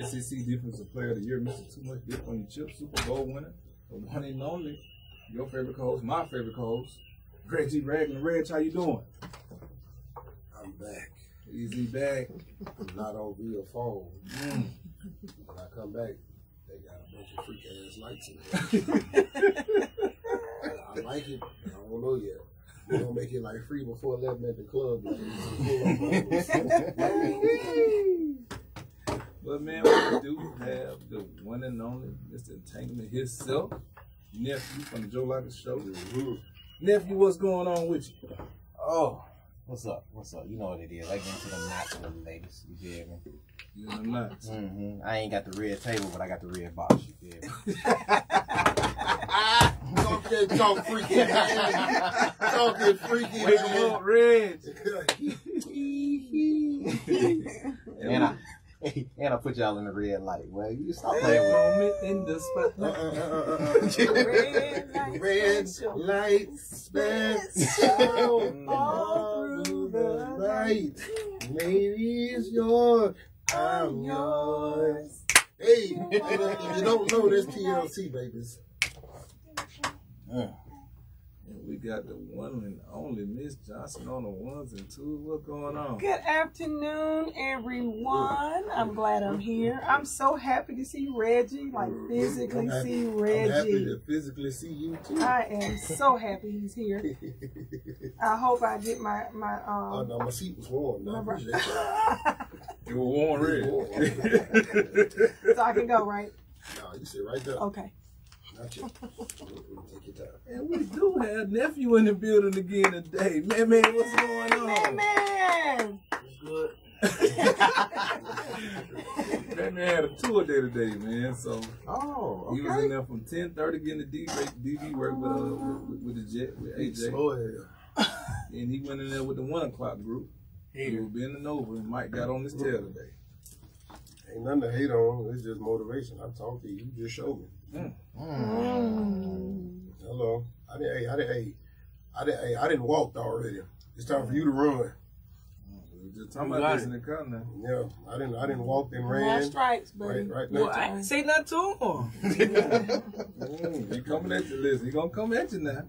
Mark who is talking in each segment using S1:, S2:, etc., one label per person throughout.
S1: SEC Defensive Player of the Year, Mr. Too Much Dip on Your Chip, Super Bowl winner, the one and only, your favorite co-host, my favorite co-host, Reggie, Ragland. Reg, how you doing?
S2: I'm back.
S1: Easy back.
S2: I'm not on via phone. When I come back, they got a bunch of freak ass lights in there. I like it. I don't know yet. We're gonna make it like free before 11 at the club.
S1: But man, we do have the one and only Mr. Entanglement himself, nephew from the Joe Locker Show. Nephew, what's going on with you?
S3: Oh, what's up? What's up? You know what it is. I get into them knots with the ladies. You feel me?
S1: You know them knots.
S3: I ain't got the red table, but I got the red box. You feel me?
S2: Talk freaky. Talking freaky.
S1: Wake him up, Reg.
S3: And I put y'all in the red light. Well, you stop playing with
S1: me in the spotlight.
S2: Red light special all through the night. Maybe it's yours, I'm yours. Hey, if you don't know, this TLC, babies.
S1: We got the one and only Miss Johnson on the ones and twos. What's going on?
S4: Good afternoon, everyone. I'm glad I'm here. I'm so happy to see Reggie, like physically see Reggie.
S2: I'm happy to physically see you too.
S4: I am so happy he's here. I hope I get my
S2: Oh no, my seat was warm. No, I appreciate that.
S1: You were warm, Reg.
S4: So I can go, right?
S2: No, you sit right there.
S4: Okay.
S2: Not you. Take your time.
S1: And we do have nephew in the building again today. Man, what's going on?
S4: Man.
S2: It's good.
S1: Man had a tour day today, man. So
S2: okay.
S1: He was in there from 10:30 getting the DV work with the Jet, with AJ.
S2: Slow as hell.
S1: And he went in there with the 1 o'clock group. He was bending over, and Mike got on his tail today.
S2: Ain't nothing to hate on. It's just motivation. I talk to you. You just show me. Hello. I didn't walk already. It's time for you to run.
S1: Just talking about this in the car now.
S2: Yeah, I didn't walk and ran.
S4: Last strikes, buddy.
S2: Right
S5: well, I ain't say nothing to him.
S1: He coming at you, listen. He gonna come at you now.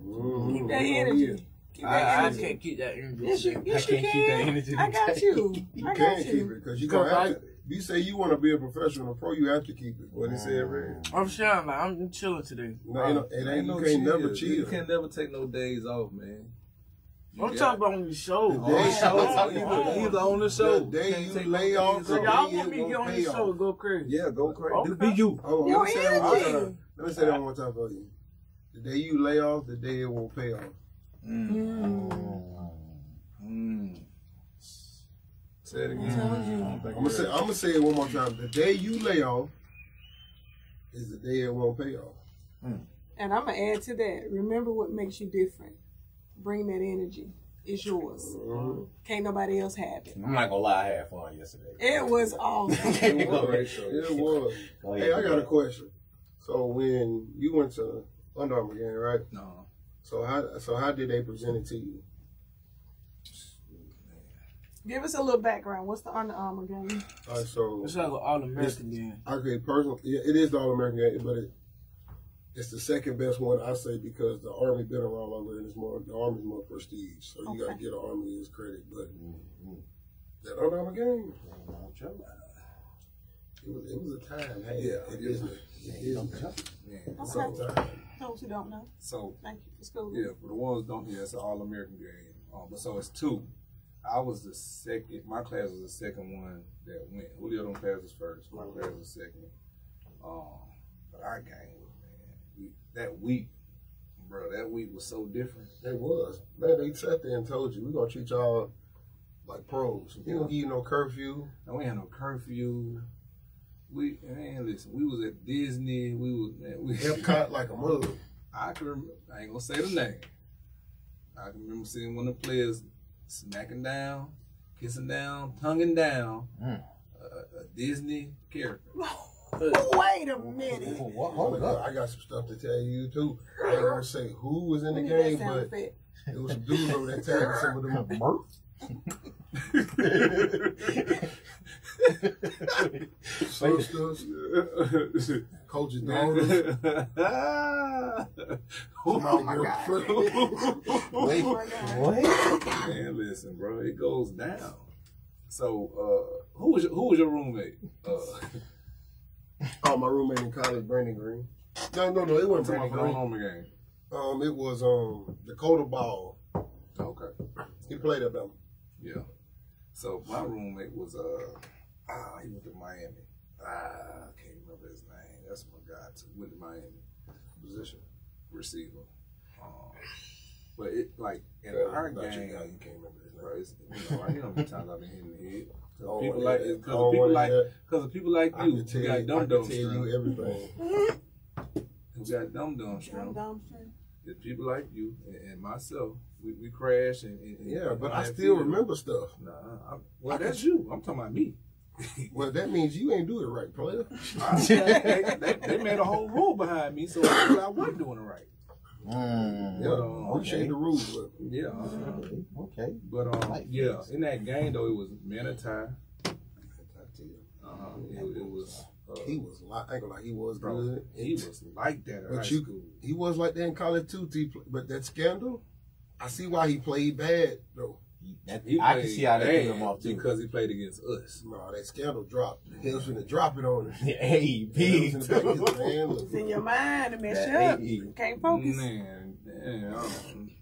S4: Keep that energy.
S5: I can't keep that energy.
S4: Yes, you
S3: I can't keep that energy.
S4: I got you.
S2: You can't keep it because you gonna have to. If you say you want to be a professional pro, you have to keep it. What he said, Red.
S5: I'm sure, like, I'm chilling today.
S2: No, it ain't. You can't never chill.
S1: You can't never take no days off, man.
S5: I'm talking about when you show.
S1: Either on the show.
S2: The day you lay off,
S5: so y'all want me to get on the show and go crazy.
S1: Yeah, go crazy.
S5: Okay.
S1: Be you.
S2: Oh, let me say that one more time for you. The day you lay off, the day it won't pay off.
S1: Say it again.
S2: I'm gonna say it one more time. The day you lay off is the day it won't pay off.
S4: And I'm gonna add to that. Remember what makes you different. Bring that energy. It's yours. Can't nobody else have it.
S3: I'm not gonna lie, I had fun yesterday.
S4: It was awesome.
S2: It was. Hey, I got a question. So when you went to Under Armour game, right?
S1: No.
S2: So how did they present it to you?
S4: Give us a little background. What's the Under Armour game?
S2: All right, so
S5: it's like an All-American game.
S2: Okay, personally, yeah, it is the All-American game, but it's the second best one, I say, because the Army been around longer and the Army's more prestige. So you gotta get the Army his credit. But that Under Armour game, it was a time. Hey,
S1: yeah, it is.
S4: Those who don't know.
S1: So
S4: thank you for school.
S1: Yeah, for the ones who don't hear, it's an All-American game. But so it's 2. I was the second. My class was the second one that went. Julio don't pass us first. My class was second. But our game was, man, that week was so different.
S2: It was. Man, they sat there and told you, we're going to treat y'all like pros. We don't give you no curfew.
S1: And we had no curfew. Listen, we was at Disney. We
S2: Epcot like a mug.
S1: I ain't going to say the name. I can remember seeing one of the players smacking down, kissing down, tonguing down a Disney character.
S4: Wait a minute.
S2: Hold up. I got some stuff to tell you too. I ain't gonna say who was in the game, but it was some dudes over there tagging some of them. Sisters, coach's daughters.
S1: Oh my
S2: God.
S3: Wait, what?
S1: Man, listen, bro, it goes down. So, who was your roommate?
S2: Oh, my roommate in college, Brandon Green. No, it wasn't
S1: Brandon
S2: my
S1: going
S2: roommate.
S1: home again.
S2: It was Dakota Ball.
S1: Okay.
S2: He played at them.
S1: Yeah. So my roommate was he went to Miami. I can't remember his name. That's my guy too. Went to Miami.
S2: Position.
S1: Receiver. But it like in our game,
S2: you can't remember his name.
S1: bro, it's, you know how many times I've been hitting the head.
S2: Oh,
S1: People
S2: yeah.
S1: like because of people like you who got dumb dumb
S2: you everything.
S1: Who got dumb dumb strong.
S4: Dumb.
S1: It's people like you and myself. We crash and
S2: Yeah, but I still remember stuff.
S1: Nah, well that's you. I'm talking about me.
S2: Well, that means you ain't do it right, player.
S1: They made a whole rule behind me, so I wasn't doing it right.
S2: Appreciate the rules, but
S1: Yeah.
S3: Okay.
S1: But yeah, in that game though, it was Manitai. It was.
S2: He was like, I ain't gonna lie, he was
S1: Bro,
S2: good.
S1: he was like that at high school.
S2: He was like that in college too. But that scandal, I see why he played bad though.
S3: I can see how they threw him off too.
S1: Because he played against us.
S2: No, that scandal dropped. He was finna drop it on us.
S3: Hey,
S2: He
S3: B.
S2: was finna back his man.
S4: It's in your mind to mess you
S3: That
S4: up.
S3: AE.
S4: You can't focus.
S1: Man,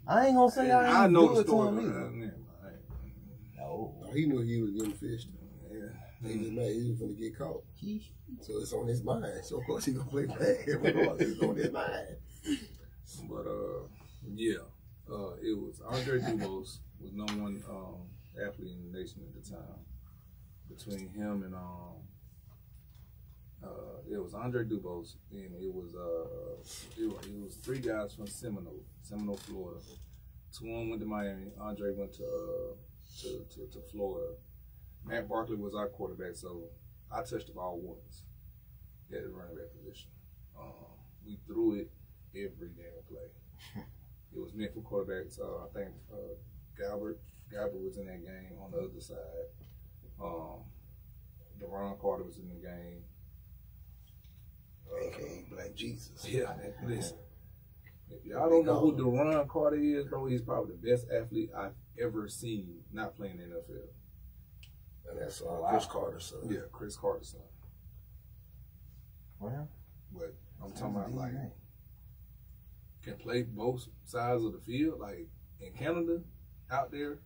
S3: I ain't gonna say
S1: I
S3: ain't
S1: know
S3: do
S1: the
S3: it to
S1: story.
S3: him
S1: But,
S3: either.
S2: No, he knew he was getting fished.
S1: Yeah.
S2: He was mad. He was gonna get caught. So it's on his mind. So of course he gonna play bad. It's on his mind.
S1: But yeah, it was Andre Dubos was #1 athlete in the nation at the time. Between him and it was Andre Dubos, and it was 3 guys from Seminole, Florida. 2 of them went to Miami. Andre went to Florida. Matt Barkley was our quarterback, so I touched the ball once at the running back position. We threw it every damn play. It was meant for quarterbacks. I think Galbert was in that game on the other side. Deron Carter was in the game.
S2: AKA Black Jesus.
S1: Yeah, listen. If y'all don't know who Deron Carter is, bro, he's probably the best athlete I've ever seen not playing in the NFL.
S2: And that's Chris Carter's son.
S1: Yeah, Chris Carter's son.
S3: Well,
S1: But I'm talking about like can play both sides of the field, like in Canada, out there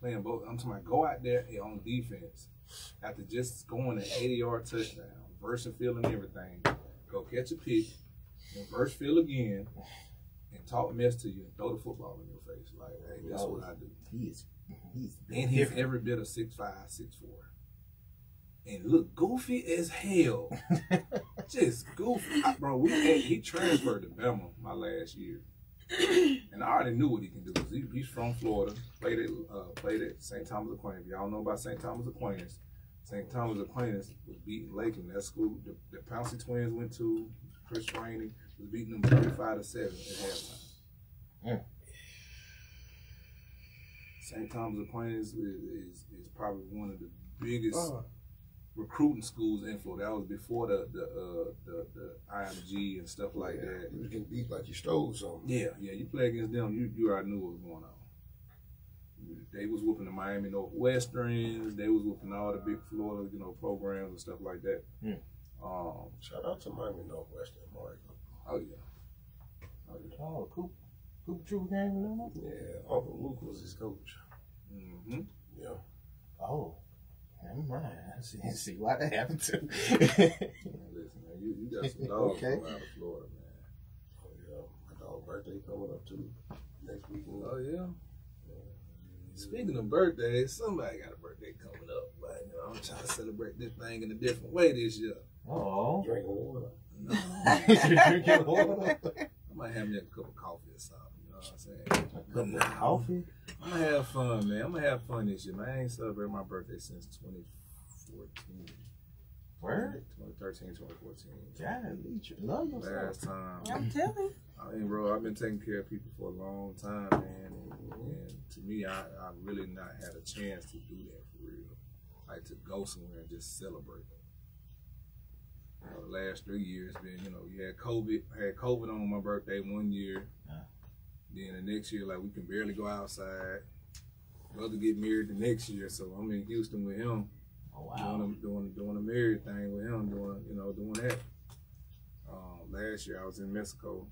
S1: playing both. I'm talking about go out there on defense after just scoring an 80-yard touchdown, versus field and everything. Go catch a pick, and verse field again, and talk mess to you and throw the football in your face. Like, hey, that's what I do. He's every bit of 6'5", 6'4". And look goofy as hell. Just goofy. Bro, he transferred to Bama my last year. And I already knew what he can do. He's from Florida. Played at St. Thomas Aquinas. If y'all know about St. Thomas Aquinas, St. Thomas Aquinas was beating Lakeland. That school, the Pouncey twins went to, Chris Rainey was beating them 35-7 at halftime. Yeah. St. Thomas Aquinas is probably one of the biggest recruiting schools in Florida. That was before the IMG and stuff like that.
S2: You was getting beat like you stole something. Yeah,
S1: you play against them, you already knew what was going on. They was whooping the Miami Northwesterns. They was whooping all the big Florida, programs and stuff like that.
S3: Yeah.
S2: Shout out to Miami Northwestern, Mark.
S1: Oh yeah.
S3: Oh, Cooper True game with them?
S2: Yeah, Uncle Luke was his coach.
S1: Mm-hmm.
S2: Yeah.
S3: Oh, never mind. See why that happened to me.
S1: Listen, man, you got some dogs from out of Florida, man.
S2: Oh yeah, my dog's birthday coming up too next weekend.
S1: Oh yeah. Speaking of birthdays, somebody got a birthday coming up, but I'm trying to celebrate this thing in a different way this year.
S3: Oh,
S2: drinking water.
S1: No.
S3: Drinking water.
S1: I might have me a cup of coffee or something. You know what I'm saying?
S3: A cup of coffee.
S1: I'm gonna have fun, man. I'm gonna have fun this year, man. I ain't celebrated my birthday since 2014.
S3: Word?
S1: 2013, 2014.
S3: Golly, you love yourself.
S1: Last time.
S4: I'm telling you.
S1: I mean, bro, I've been taking care of people for a long time, man. And to me, I really not had a chance to do that for real. like to go somewhere and just celebrate. You know, the last 3 years been, you know, you had COVID on my birthday 1 year. Then the next year, like, we can barely go outside. Brother get married the next year, so I'm in Houston with him.
S3: Oh, wow.
S1: Doing a married thing with him, doing that. Last year I was in Mexico.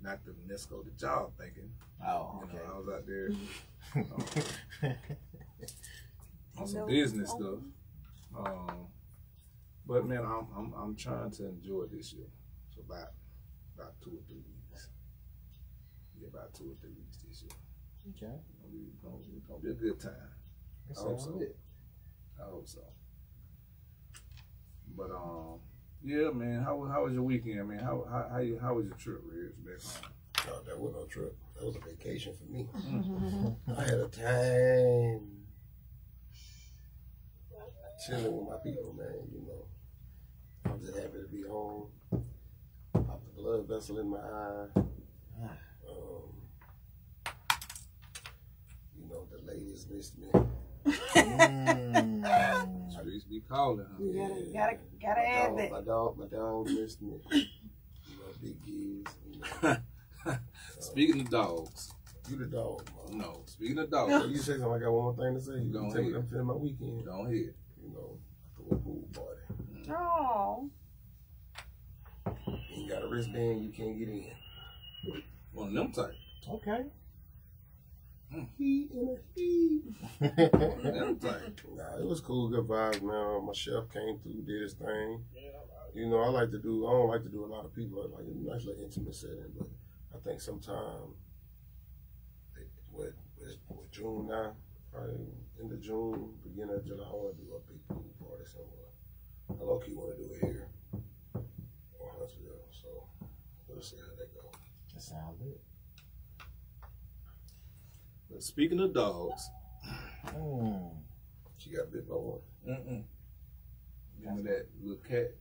S1: Not the Mexico, the job thinking.
S3: Oh, okay.
S1: I was out there on some business stuff. But man, I'm trying to enjoy this year. So about 2 or 3 weeks. Yeah, about 2 or 3 weeks this year.
S3: Okay.
S1: It's gonna be a good time. I hope so. I hope so. But yeah, man. How was your weekend, man? How was your trip, Reg, back home?
S2: No, that wasn't no trip. That was a vacation for me. I had a time chilling with my people, man. You know, I'm just happy to be home. Popped the blood vessel in my eye. You know, the ladies missed me.
S1: Streets be calling, huh?
S4: You gotta add that.
S2: My dog missed me. You know, big G's. You know.
S1: Speaking of dogs.
S2: You the dog, man.
S1: No, speaking of dogs.
S2: So you say something, I got one more thing to say. You
S1: Go
S2: can
S1: ahead.
S2: tell me I'm feeling my weekend.
S1: Go ahead.
S2: You know, I threw a pool party.
S4: Oh.
S2: You ain't got a wristband, you can't get in.
S1: One of them type.
S3: Okay.
S2: He in a he.
S1: One of them type.
S2: Nah, it was cool, good vibes, man. My chef came through, did his thing. You know, I don't like to do a lot of people. I like a nice little intimate setting, but I think sometime with June now, probably end of June, beginning of July, I want to do a big pool party somewhere. I low-key want to do it here or Huntsville, so we'll see how that goes.
S3: That sounds good.
S1: But speaking of dogs.
S2: She got bit by one.
S1: Remember that little cat?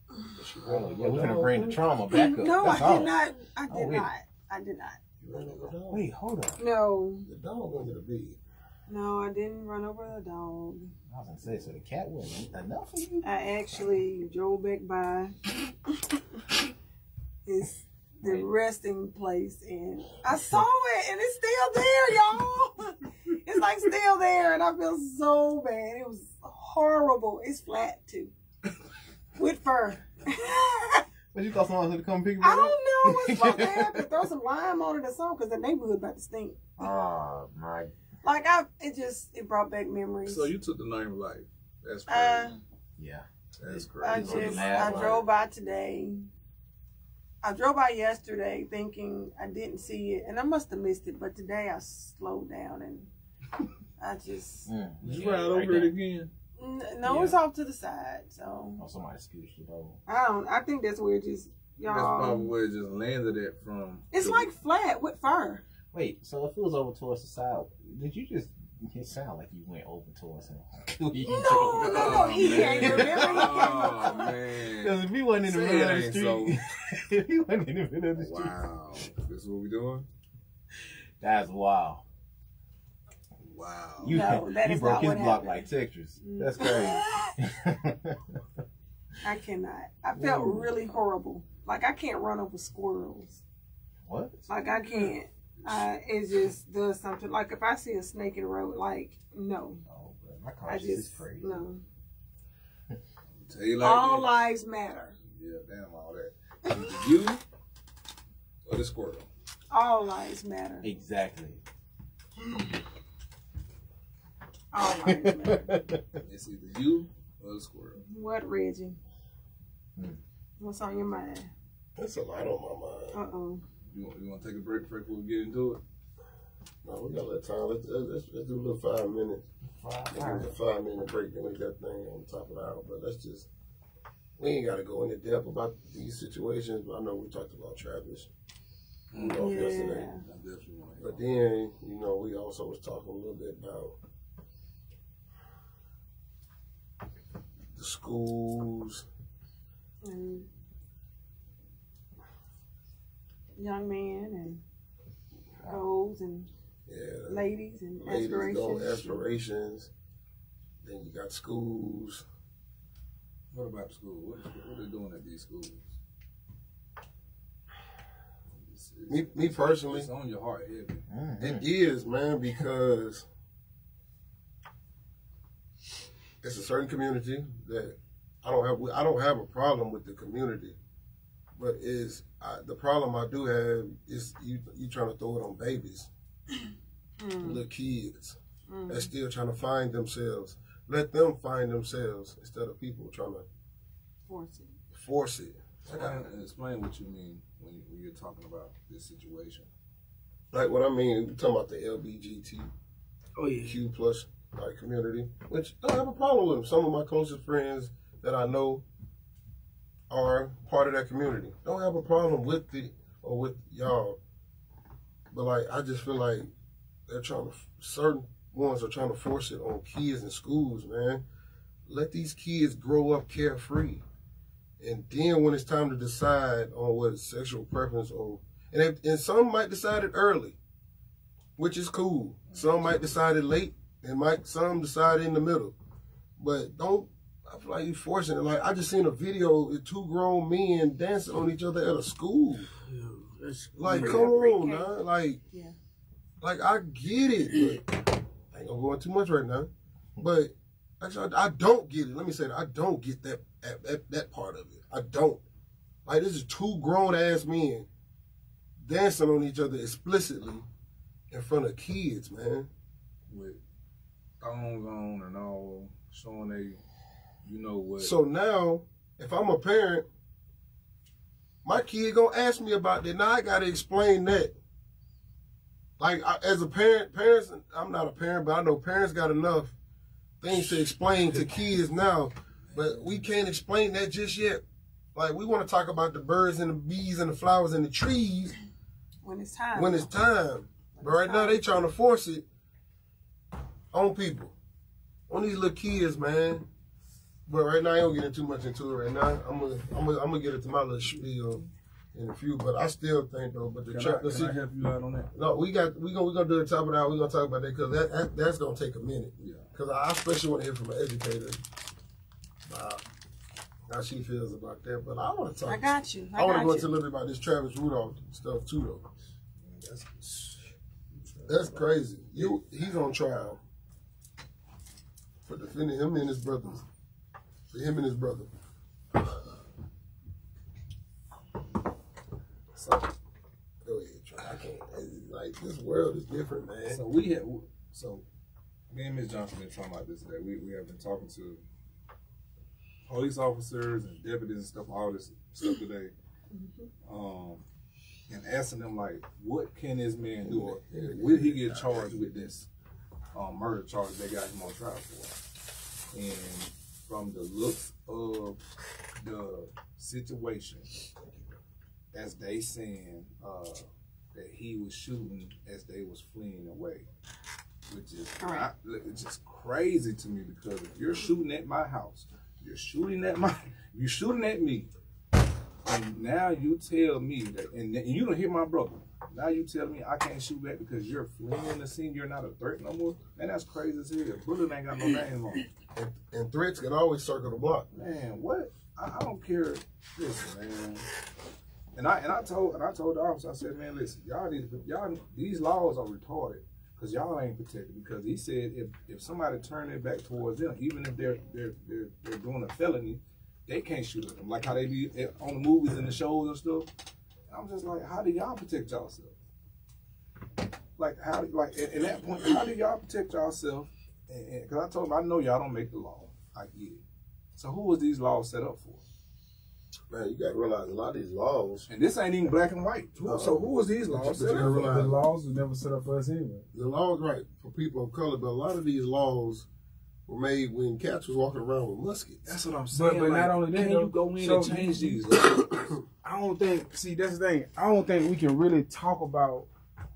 S3: Oh, yeah, we're gonna bring the trauma back up.
S4: No,
S3: That's
S4: I
S3: all.
S4: did not.
S3: Wait.
S4: I did not.
S2: You ran over the dog?
S3: Wait, hold up.
S4: No.
S2: The dog gonna get a big.
S4: No, I didn't run over the dog.
S3: I was gonna say, so the cat wasn't enough for you?
S4: I actually drove back by the resting place and I saw it and it's still there, y'all. It's like still there and I feel so bad. It was horrible. It's flat too. With fur.
S3: But you thought someone was gonna come pick it
S4: I
S3: up?
S4: don't know what's supposed to happen. Throw some lime on it or something because the neighborhood about to stink.
S3: Oh my.
S4: Like it brought back memories.
S1: So you took the name of life. That's crazy.
S3: Yeah.
S1: That's crazy.
S4: I drove by today. I drove by yesterday thinking I didn't see it, and I must have missed it. But today I slowed down and I just.
S1: Did you ride over it again?
S4: No, it's off to the side. So.
S3: Oh, somebody scooched it over.
S4: I think that's where it just y'all.
S1: That's probably where it just landed it from.
S4: It's like flat with fur.
S3: Wait, so if it was over towards the side, did you just? It sounded like you went over towards him.
S4: No, he can't remember.
S1: Oh man!
S3: Because if he wasn't in the middle of the street, if he wasn't in the middle of the street,
S1: wow, this is what we doing?
S3: That's wild.
S1: Wow.
S3: You broke his block like Tetris. That's crazy.
S4: I cannot. I felt really horrible. Like I can't run over squirrels.
S3: What?
S4: Like I can't. It just does something. Like if I see a snake in the road, like no.
S3: Oh, bro, my conscience is crazy.
S4: No.
S1: Tell you like
S4: all
S1: this.
S4: lives matter.
S1: Yeah, damn all that. Either you or the squirrel.
S4: All lives matter.
S3: Exactly.
S4: All lives matter.
S1: It's either you or the squirrel.
S4: What, Reggie? What's on your mind?
S2: That's a lot on my mind.
S4: Uh-oh.
S1: You want to take a break before we get into it?
S2: No, we got a little time. Let's do a little 5 minutes. Maybe a 5-minute break, then we got that thing on top of the hour. But let's just, we ain't got to go into depth about these situations, but I know we talked about Travis yesterday. But then, you know, we also was talking a little bit about the schools.
S4: And young men and goals and
S2: Yeah.
S4: Ladies and
S2: Ladies
S4: aspirations.
S2: go aspirations. Then you got schools.
S1: What about the school? What are they doing at these schools?
S2: Me personally,
S1: it's on your heart heavy.
S2: It is, man, because it's a certain community that I don't have a problem with the community, but the problem I do have is you trying to throw it on babies, little kids that's still trying to find themselves. Let them find themselves instead of people trying to force it.
S1: Explain what you mean when you're talking about this situation.
S2: Like what I mean, we're talking about the LGBTQ plus community, which I don't have a problem with them. Some of my closest friends that I know are part of that community. Don't have a problem with it or with y'all. But like, I just feel like certain ones are trying to force it on kids in schools, man. Let these kids grow up carefree. And then when it's time to decide on what sexual preference and some might decide it early, which is cool. Some might decide it late, and some decide in the middle. But I feel like you forcing it. Like, I just seen a video of 2 grown men dancing on each other at a school. Like, come on, man. Like, I get it, but I ain't gonna go into too much right now. But actually, I don't get it. Let me say that. I don't get that part of it. I don't. Like, this is 2 grown-ass men dancing on each other explicitly in front of kids, man.
S1: With thongs on and all, showing you know what.
S2: So now, if I'm a parent, my kid gonna ask me about that. Now I gotta explain that. Like, as a parents, I'm not a parent, but I know parents got enough things to explain to kids now, but we can't explain that just yet. Like, we want to talk about the birds and the bees and the flowers and the trees
S4: when it's time.
S2: But right now they trying to force it on people, on these little kids, man. But right now I ain't gonna get too much into it right now. I'm gonna get into my little spiel in a few. But I still think though, but
S1: Can I help you out on that?
S2: No, we gonna do the top of that. We gonna talk about that because that's gonna take a minute.
S1: Yeah.
S2: Because I especially want to hear from an educator how she feels about that. But I want to talk.
S4: I got you.
S2: I want to go into a little bit about this Travis Rudolph stuff too, though. That's crazy. He's on trial for defending him and his brothers. For him and his brother. So, go ahead, Trent. I can't. Like, this world is different, man.
S1: So me and Ms. Johnson been talking about this today. We have been talking to police officers and deputies and stuff, all this stuff today. And asking them, like, what can this man do? Or will he get charged with this murder charge they got him on trial for? And from the looks of the situation, as they saying that he was shooting as they was fleeing away, which is it's just crazy to me, because if you're shooting at my house, you're shooting at me, and now you tell me that, and you don't hear my brother. Now you tell me I can't shoot back because you're fleeing the scene. You're not a threat no more. Man, that's crazy as hell. Bullet ain't got no name on it.
S2: And threats can always circle the block.
S1: Man, what? I don't care. Listen, man. And I told the officer, I said, man, listen, these laws are retarded because y'all ain't protected. Because he said if somebody turn their back towards them, even if they're doing a felony, they can't shoot at them. Like how they be on the movies and the shows and stuff. And I'm just like, how do y'all protect yourself? Like at that point, how do y'all protect yourself? Because I told him, I know y'all don't make the law. I get it. So who was these laws set up for?
S2: Man, you got to realize a lot of these laws.
S1: And this ain't even black and white. So who was these laws set up for?
S5: The laws were never set up for us anyway.
S2: The laws, right, for people of color, but a lot of these laws were made when cats was walking around with muskets.
S1: That's what I'm saying.
S5: But not only that,
S1: can you go in and change these laws?
S5: I don't think, see, that's the thing. I don't think we can really talk about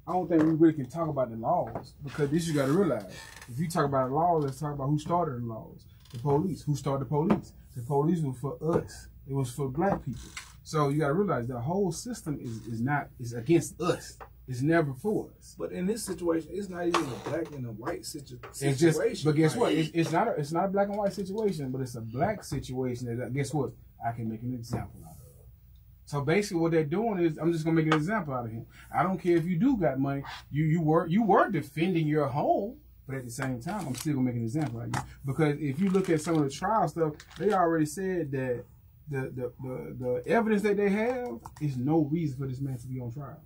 S5: the laws, because this you got to realize. If you talk about the laws, let's talk about who started the laws. The police. Who started the police? The police was for us. It was for black people. So you got to realize the whole system is against us. It's never for us.
S1: But in this situation, it's not even a black and a white situation.
S5: It's just, but guess what? It's not a black and white situation, but it's a black situation. That guess what? I can make an example out of. So basically, what they're doing is, I'm just gonna make an example out of him. I don't care if you do got money. You were defending your home, but at the same time, I'm still gonna make an example out of you. Because if you look at some of the trial stuff, they already said that the evidence that they have is no reason for this man to be on trial.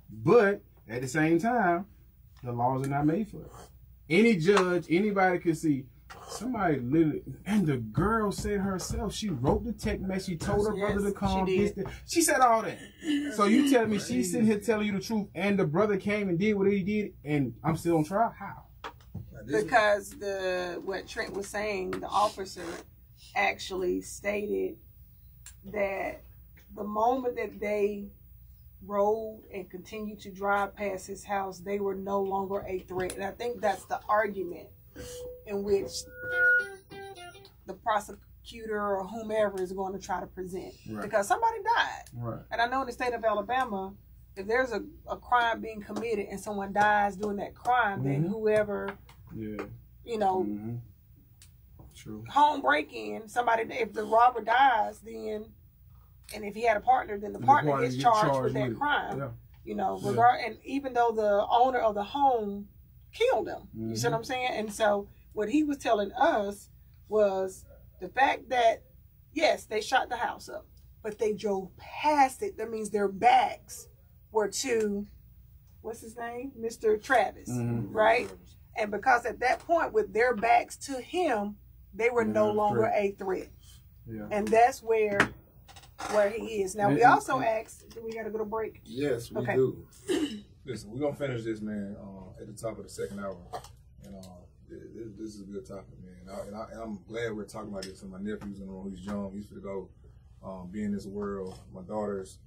S5: But at the same time, the laws are not made for it. Any judge, anybody can see. Somebody literally, and the girl said herself, she wrote the text message, she told her brother to come. She said all that. So you telling me she's sitting here telling you the truth, and the brother came and did what he did, and I'm still on trial? How?
S4: Because what Trent was saying, the officer actually stated that the moment that they rode and continued to drive past his house, they were no longer a threat. And I think that's the argument in which the prosecutor or whomever is going to try to present.
S5: Right.
S4: Because somebody died.
S5: Right.
S4: And I know in the state of Alabama, if there's a crime being committed and someone dies doing that crime, then whoever, you know,
S5: True.
S4: home break-in, somebody, if the robber dies, then, and if he had a partner, then the partner gets charged with that crime.
S5: Yeah.
S4: You know, and even though the owner of the home killed him, you see what I'm saying? And so what he was telling us was the fact that, yes, they shot the house up, but they drove past it. That means their backs were to, what's his name? Mr. Travis, right? And because at that point, with their backs to him, they were no longer a threat.
S5: Yeah.
S4: And that's where he is. Now, we also asked, do we got to go to break?
S2: Yes, we do.
S1: Listen, we're going to finish this, man, at the top of the second hour. And this is a good topic, man. And I'm glad we're talking about this. And my nephew's in the room. He's young. He's going to go be in this world. My daughters,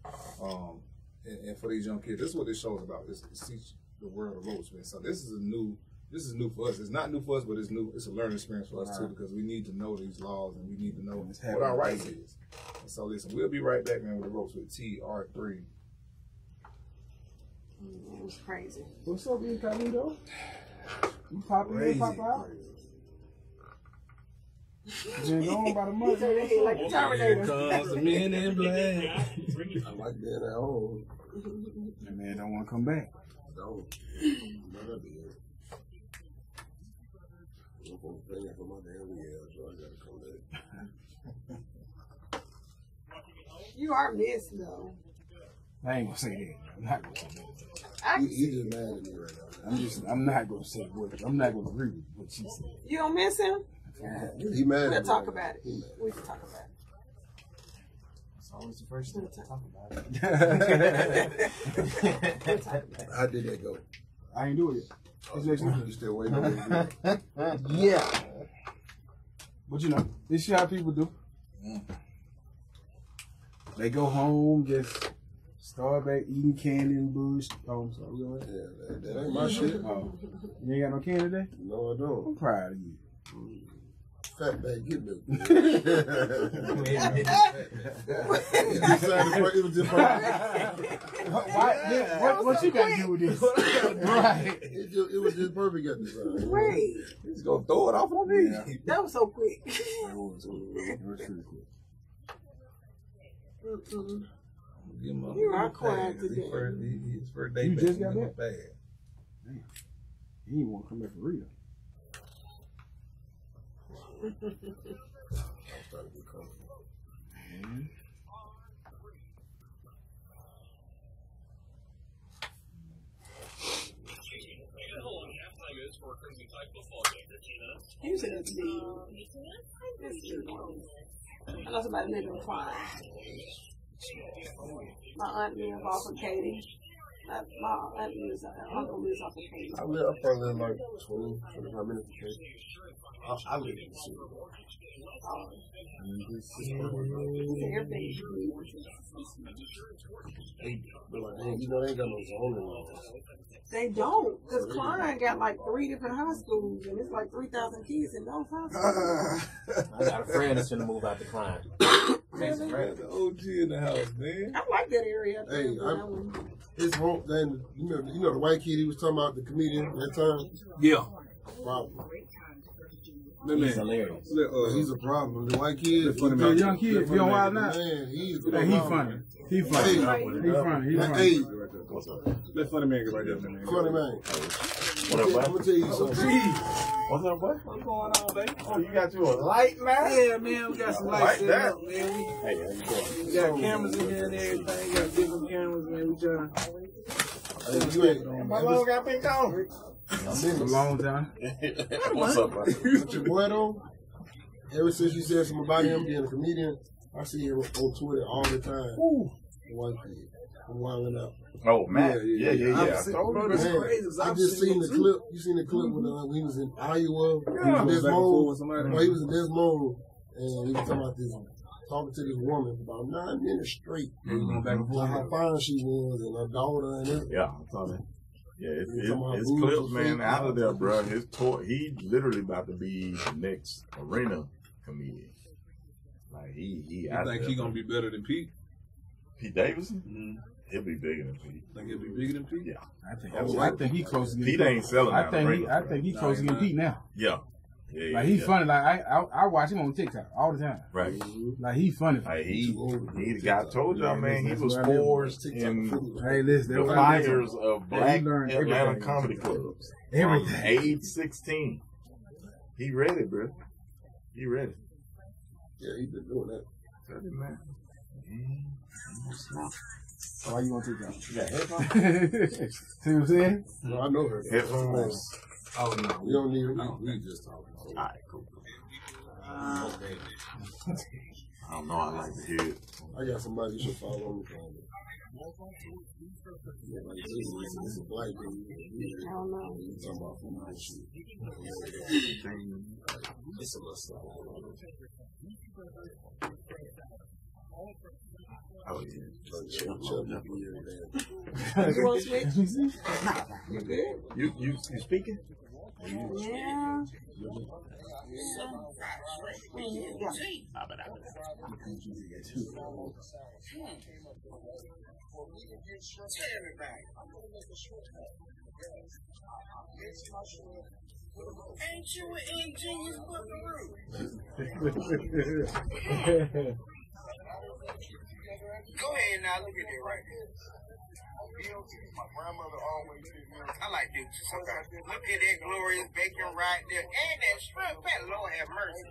S1: and for these young kids, this is what this show is about. It's teach the world of ropes, man. So this is new for us. It's not new for us, but it's new. It's a learning experience for us, too, because we need to know these laws and we need to know what our rights is. And so, listen, we'll be right back, man, with the Ropes with TR3.
S4: It was crazy.
S5: What's up, Incognito? You popping in, pop out? Been gone about a month.
S4: Like the Terminator.
S1: Comes the men in black.
S2: I like being at home.
S5: That man don't want to come back.
S2: Don't. Never be here. I'm going to pay for my damn year, so I got to come back.
S4: You are missed, though.
S5: I ain't gonna say that. I'm not gonna say that.
S2: You just mad at me right now.
S5: I'm not gonna say what. I'm not gonna agree with what she said.
S4: You don't miss him?
S2: He mad at me.
S4: We'll talk about it. We can talk about it.
S3: It's always the first thing to talk about.
S2: How did that go?
S5: I ain't do it yet.
S2: You still waiting on me?
S5: Yeah. But you know, this is how people do. They go home, just start back eating candy and bush. Oh, I'm sorry.
S2: Yeah, that ain't my shit.
S5: Oh. You ain't got no candy today?
S2: No, I don't.
S5: I'm proud of you.
S2: Fat bag, get me.
S5: What you got to do with this? Right.
S2: It was just perfect at the time.
S4: Wait.
S1: He's going to throw it off on me.
S5: Yeah.
S4: That was so quick.
S5: It was pretty quick.
S4: You are quiet today.
S1: His first day
S5: You
S1: back.
S5: just got back?
S1: Bad.
S5: Damn. He didn't want to come back for real.
S2: I'm starting to be comfortable.
S4: You said it's me. I know somebody living in Klein. My aunt lives off of Katy. My aunt lives, uncle lives off of Katy.
S2: I probably live like 20, 25 minutes from Katy. I live in the city. But like, you know, they ain't got no zoning laws.
S4: They don't, because Klein got like 3 different high schools, and it's like 3,000 kids in those high schools.
S3: I got a friend that's gonna move out to Klein.
S1: The OG in the house, man.
S4: I like that area.
S2: Hey, His wrong then you know the white kid he was talking about, the comedian that time?
S1: Yeah.
S2: Problem.
S3: He's hilarious.
S2: He's a problem. The white kid,
S5: The young kid, he on Wild Now.
S2: Man, he's
S5: Hey, he funny. He funny. He funny. He funny.
S2: Hey,
S1: Let FunnyMaine get right there, man.
S2: FunnyMaine.
S3: What up,
S2: I'm
S3: boy?
S2: gonna tell you something.
S3: What's up, boy? What's going on, baby? Oh, you got you a light now?
S5: Yeah, man, we got some lights set up, man.
S3: Hey, how you doing?
S5: We got cameras in here and everything. We got different cameras, man. We trying.
S2: You ain't
S3: How long got been gone?
S5: A long time.
S3: What's up, bro?
S2: With your boy though, ever since you said something about him being a comedian, I see him on Twitter all the time.
S5: Ooh.
S2: The white kid. I'm wilding out.
S3: Oh, man. Yeah.
S2: Bro,
S5: That's
S2: man,
S5: crazy.
S2: I just seen the clip. You seen the clip when he was in Iowa? He was in Desmond. He was in Desmond, and he was talking to this woman for about 9 minutes straight. Like how fine she was and her daughter and everything.
S6: Yeah, I'm telling you. Yeah, his clips, man, out of there, bro. His tour, he literally about to be the next arena comedian. Like he
S1: I think he gonna be better than Pete.
S6: Pete Davidson? Mm-hmm. He'll be bigger than Pete.
S1: Think he'll be bigger than Pete?
S6: Yeah.
S5: I think he close to getting
S6: Pete ain't selling out.
S5: I think he close to getting Pete now.
S6: Yeah.
S5: Like he's funny. Like I watch him on TikTok all the time.
S6: Right.
S5: Like he funny.
S6: Like he got told y'all, man, he was forged in the fires of black Atlanta comedy clubs.
S5: Everything.
S6: Age 16. He ready, bro. He ready.
S2: Yeah, he been doing that.
S6: Tell him, man.
S5: So why you want TikTok?
S6: You got headphones?
S5: See what I'm saying?
S2: No, I know her.
S6: Headphones.
S1: Oh no,
S2: We don't need it.
S1: we just talking.
S6: All right, cool. I don't know. I like to hear it.
S2: I got somebody you should follow on the phone. Yeah, like this is a black dude.
S4: I don't know.
S2: He's talking about some other shit. It's a little slow.
S6: Oh, yeah.
S4: You want to switch?
S5: You good?
S6: You speaking?
S4: Yeah.
S7: Ain't you an ingenious buckaroo? Go ahead now, look at it right here. My grandmother always did milk. I like this. Look at that glorious bacon right there. And that shrimp. That Lord have mercy.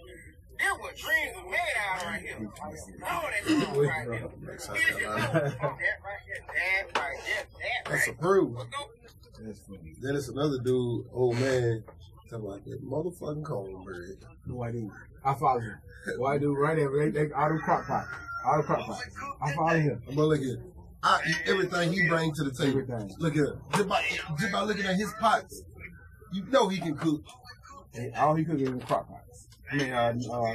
S7: That's what dreams are made out right here. Oh, that's shrimp right there. That right here. That right there. That
S2: That's
S7: right
S2: approved.
S7: there.
S2: Then it's another dude, old man, talking about that motherfucking cornbread.
S5: White dude. I follow him. White dude right there. They all them crock pots. All the crock pots. I follow him.
S2: But look at I eat everything he brings to the table.
S5: Everything.
S2: Look at him. Just by looking at his pots, you know he can cook.
S5: And all he cook is in crock pots. I mean,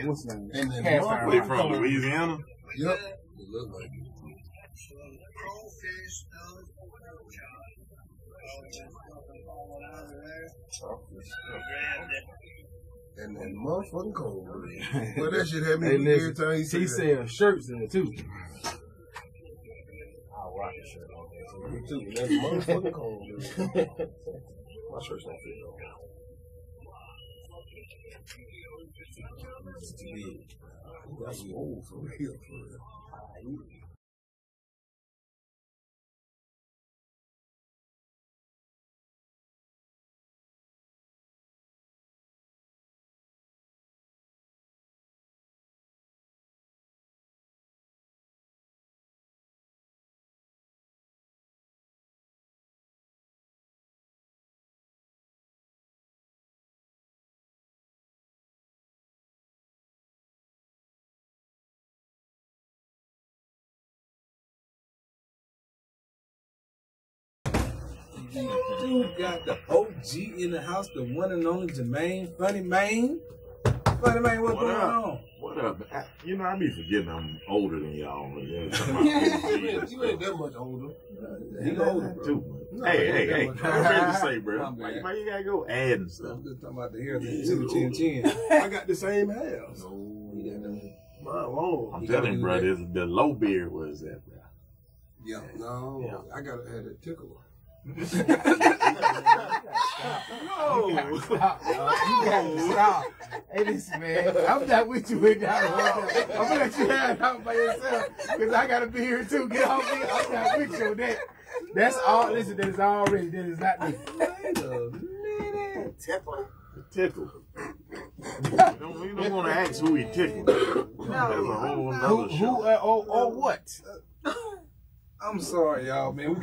S5: what's his name?
S2: And then
S5: Cast
S2: motherfucker-
S5: iron.
S6: They from Louisiana?
S2: Yep. It look like it. And motherfucking cornbread. But that shit had me
S5: Hey,
S2: every
S5: listen,
S2: time he
S5: he
S2: said
S5: sells shirts in it too.
S2: I'll rock a shirt on there. Me too. That's motherfucking cornbread. My shirts don't fit though. It's too big. That's old for real, for real.
S1: Dude got the OG in the house, the one and only Jermaine, FunnyMaine. FunnyMaine, what's going on?
S6: What up? You know, I be forgetting I'm older than y'all.
S2: You ain't that much older.
S1: He older
S6: too. Hey. I'm ready to say, bro. Why you gotta go adding stuff?
S1: I'm just talking about the hair, the chin.
S2: I got the same hair.
S1: No, he got them.
S2: Mine long.
S6: I'm telling you, bro, the low beard was that, bro.
S1: Yeah.
S2: No,
S3: Yeah.
S2: I gotta have that tickle.
S5: No. You gotta stop. Hey, listen, man. I'm not with you with that one. I'm gonna let you have it out by yourself because I gotta be here too. Get off me. I'm not with you with that. That's all. Listen, that is already. That is not me.
S1: Wait a minute.
S4: Tickle.
S6: Tickle. We don't want to ask who he tickled. That's a whole nother show.
S5: Or what?
S1: I'm sorry, y'all, man.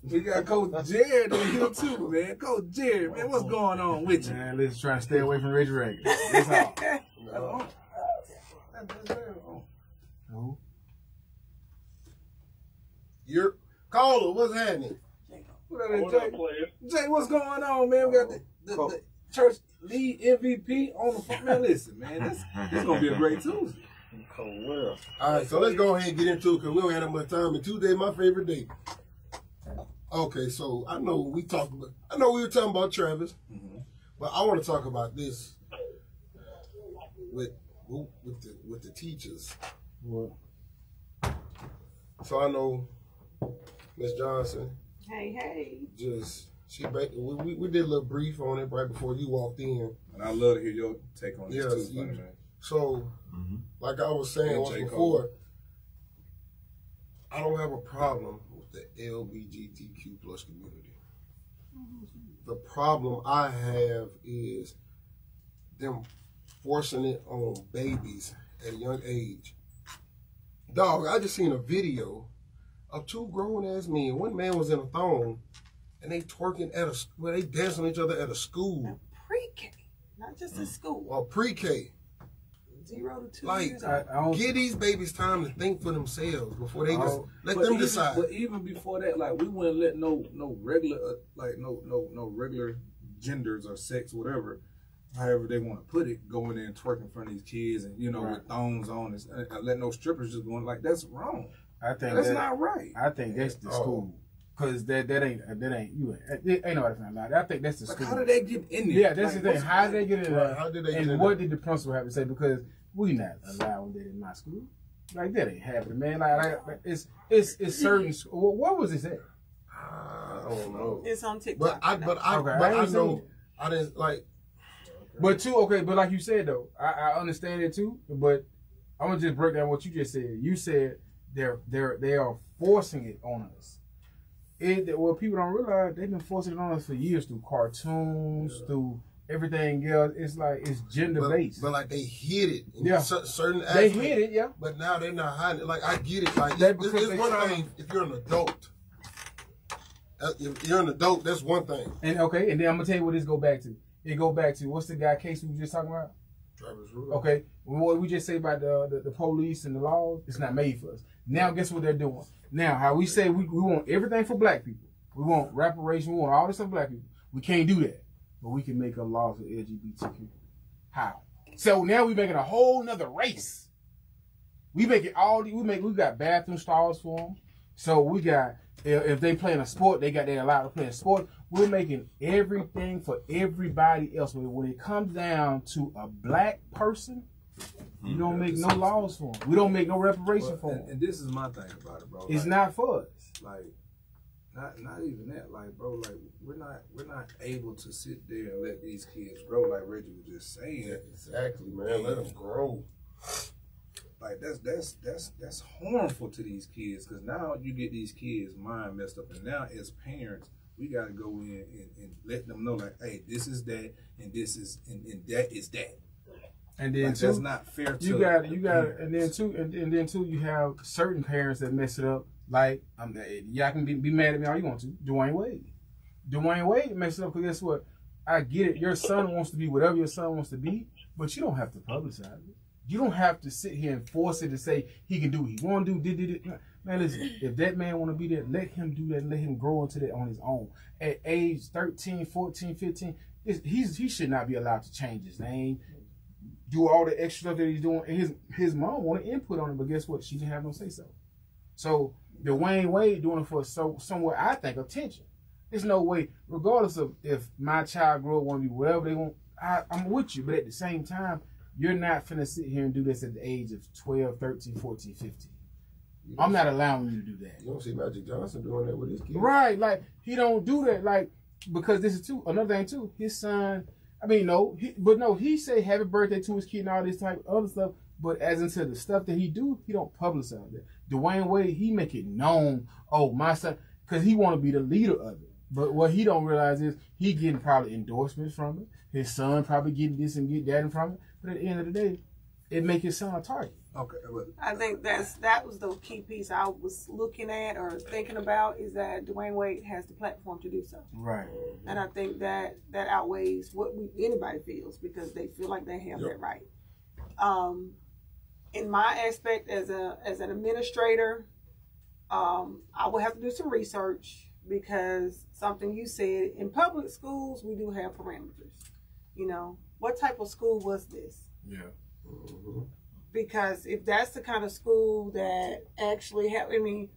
S1: We got Coach Jared in here too, man. Coach Jared, man, what's going on with you?
S5: Man, let's try to stay away from Reggie Ragland. That's all. No.
S2: You're caller. What's happening?
S1: What up, Jay? Jay, what's going on, man? We got the church lead MVP on the phone. Man, listen, man, this gonna be a great Tuesday.
S2: All right, so let's go ahead and get into it because we don't have that much time. And Tuesday, my favorite day. Okay, so I know we were talking about Travis, but I want to talk about this with the teachers.
S5: What?
S2: So I know Miss Johnson.
S4: Hey.
S2: We did a little brief on it right before you walked in.
S1: And I love to hear your take on this
S2: Yes,
S1: too, man.
S2: So, like I was saying once before, I don't have a problem with the LGBTQ plus community. The problem I have is them forcing it on babies at a young age. Dog, I just seen a video of two grown-ass men. One man was in a thong, and they twerking they dancing on each other at a school.
S4: Pre-K, not just a school.
S2: Or pre-K.
S4: 0 to 2
S2: Like,
S4: years old.
S2: give these babies time to think for themselves before they just let them decide.
S1: But even before that, like, we wouldn't let no regular regular genders or sex, whatever, however they want to put it, go in there and twerk in front of these kids and with thongs on and let no strippers just going like that's wrong.
S5: I think
S1: that's not right.
S5: I think that's the school. Cause that ain't nobody finna lie. I think that's the school.
S1: How did they get in there?
S5: Yeah, that's the thing. How did they get in there?
S2: How did they get in
S5: And what did the principal have to say? Because we not allowing that in my school. Like that ain't happening, man. Like it's certain. What was it at?
S2: I don't know.
S4: It's on TikTok.
S2: But I know I didn't like.
S5: But but like you said though, I understand it too. But I'm gonna just break down what you just said. You said they are forcing it on us. What people don't realize, they've been forcing it on us for years through cartoons, through everything else. It's like it's gender based.
S2: But like they hid it.
S5: In
S2: certain aspects.
S5: They hid it, yeah.
S2: But now they're not hiding it. Like I get it. Like it's one thing if you're an adult. If you're an adult, that's one thing.
S5: And okay, and then I'm gonna tell you what this go back to. It go back to what's the guy case we were just talking about?
S2: Travis Rule.
S5: Okay, what we just say about the police and the laws, it's not made for us. Now, guess what they're doing? Now, how we say we want everything for black people. We want reparation. We want all this stuff for black people. We can't do that. But we can make a law for LGBTQ. How? So now we're making a whole nother race. We make it we got bathroom stalls for them. So we got, if they playing a sport, they're allowed to play a sport. We're making everything for everybody else. But when it comes down to a black person, you don't make no laws for them. We don't make no reparation for them.
S1: And this is my thing about it, bro.
S5: It's not for us.
S1: Like, not even that. Like, bro, like we're not able to sit there and let these kids grow. Like Reggie was just saying.
S2: Yeah, exactly, man. Let them grow.
S1: Like that's harmful to these kids because now you get these kids' mind messed up, and now as parents we gotta go in and let them know like, hey, this is that, and this is and that is that.
S5: And then
S1: like, that's not fair to
S5: you got and then too you have certain parents that mess it up. Like y'all can be mad at me all you want to. Dwayne Wade messed it up because guess what? I get it. Your son wants to be whatever your son wants to be, but you don't have to publicize it. You don't have to sit here and force it to say he can do what he want to do. Man, listen, if that man want to be there, let him do that and let him grow into that on his own. At age 13, 14, 15, he should not be allowed to change his name, do all the extra stuff that he's doing. And his mom wanted input on it, but guess what? She didn't have no say-so. So Dwayne Wade doing it for somewhere, I think, attention. There's no way, regardless of if my child grow up want to be whatever they want, I'm with you. But at the same time, you're not finna sit here and do this at the age of 12, 13, 14, 15. I'm not allowing you to do that.
S2: You don't see Magic Johnson doing that with his kids.
S5: Right, like, he don't do that, like, because this is too, another thing too, his son, I mean, he say happy birthday to his kid and all this type of other stuff, but as into the stuff that he do, he don't publicize that. Dwayne Wade, he make it known, oh, my son, because he want to be the leader of it. But what he don't realize is he getting probably endorsements from it. His son probably getting this and get that from it. But at the end of the day, it make his son a target.
S1: Okay,
S4: I think that was the key piece I was looking at or thinking about, is that Dwayne Wade has the platform to do so.
S5: Right.
S4: And I think that outweighs what anybody feels, because they feel like they have that right. In my aspect as an administrator, I will have to do some research, because something you said, in public schools we do have parameters. You know, what type of school was this?
S5: Yeah.
S2: Mm-hmm.
S4: Because if that's the kind of school that actually have, I mean,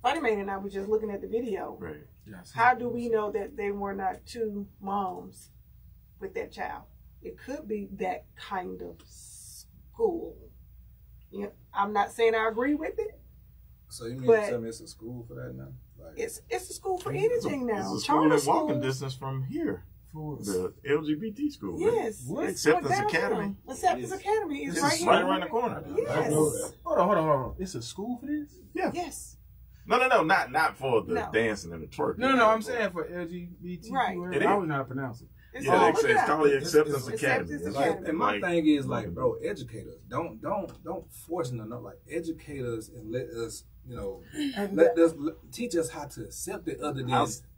S4: FunnyMaine and I were just looking at the video.
S6: Right.
S5: Yes.
S4: How do we know that they were not two moms with that child? It could be that kind of school. Yeah, I'm not saying I agree with it.
S1: So you mean to tell me it's a school for that now? Like,
S4: it's a school for anything now.
S6: It's a school in walking distance from here. The LGBT school.
S4: Yes.
S6: Right? Acceptance Academy.
S4: Acceptance Academy is
S6: right around the corner.
S4: Yes.
S5: Hold on. It's a school for this?
S6: Yeah.
S4: Yes.
S6: No, not for the dancing and the twerking.
S5: No, I'm saying for LGBTQ.
S4: Right.
S5: I don't know how to pronounce it.
S6: It's called the Acceptance Academy.
S1: And my thing is, like, bro, educate us. Don't force them to know. Like, educate us and let us, you know, teach us how to accept it. Other than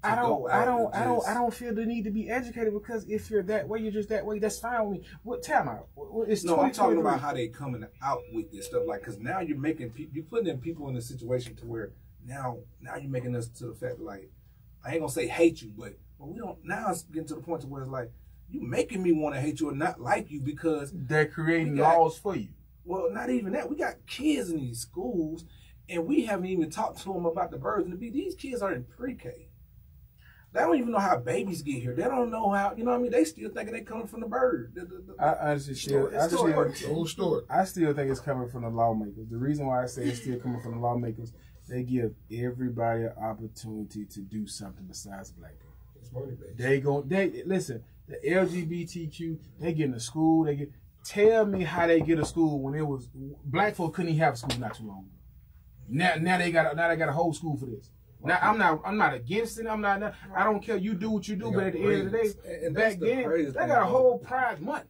S1: I
S5: don't feel the need to be educated, because if you're that way, you're just that way. That's fine with me. What time out?
S1: I'm talking about how they coming out with this stuff. Like, because now you're putting people in a situation to where now you're making us to the fact that, like, I ain't gonna say hate you, but we don't. Now it's getting to the point to where it's like, you making me want to hate you or not like you because
S5: they're creating laws for you.
S1: Well, not even that. We got kids in these schools, and we haven't even talked to them about the birds and the bees. These kids are in pre-K. They don't even know how babies get here. They don't know how. You know what I mean? They still thinking they coming from the bird.
S5: I still think it's coming from the lawmakers. The reason why I say it's still coming from the lawmakers, they give everybody an opportunity to do something besides black people. Listen, the LGBTQ, they get in a school, tell me how they get a school when it was, black folks couldn't even have a school not too long ago. Now they got a whole school for this. Now I'm not against it, I don't care, you do what you do, but at the end of the day, back then, they got a whole Pride Month.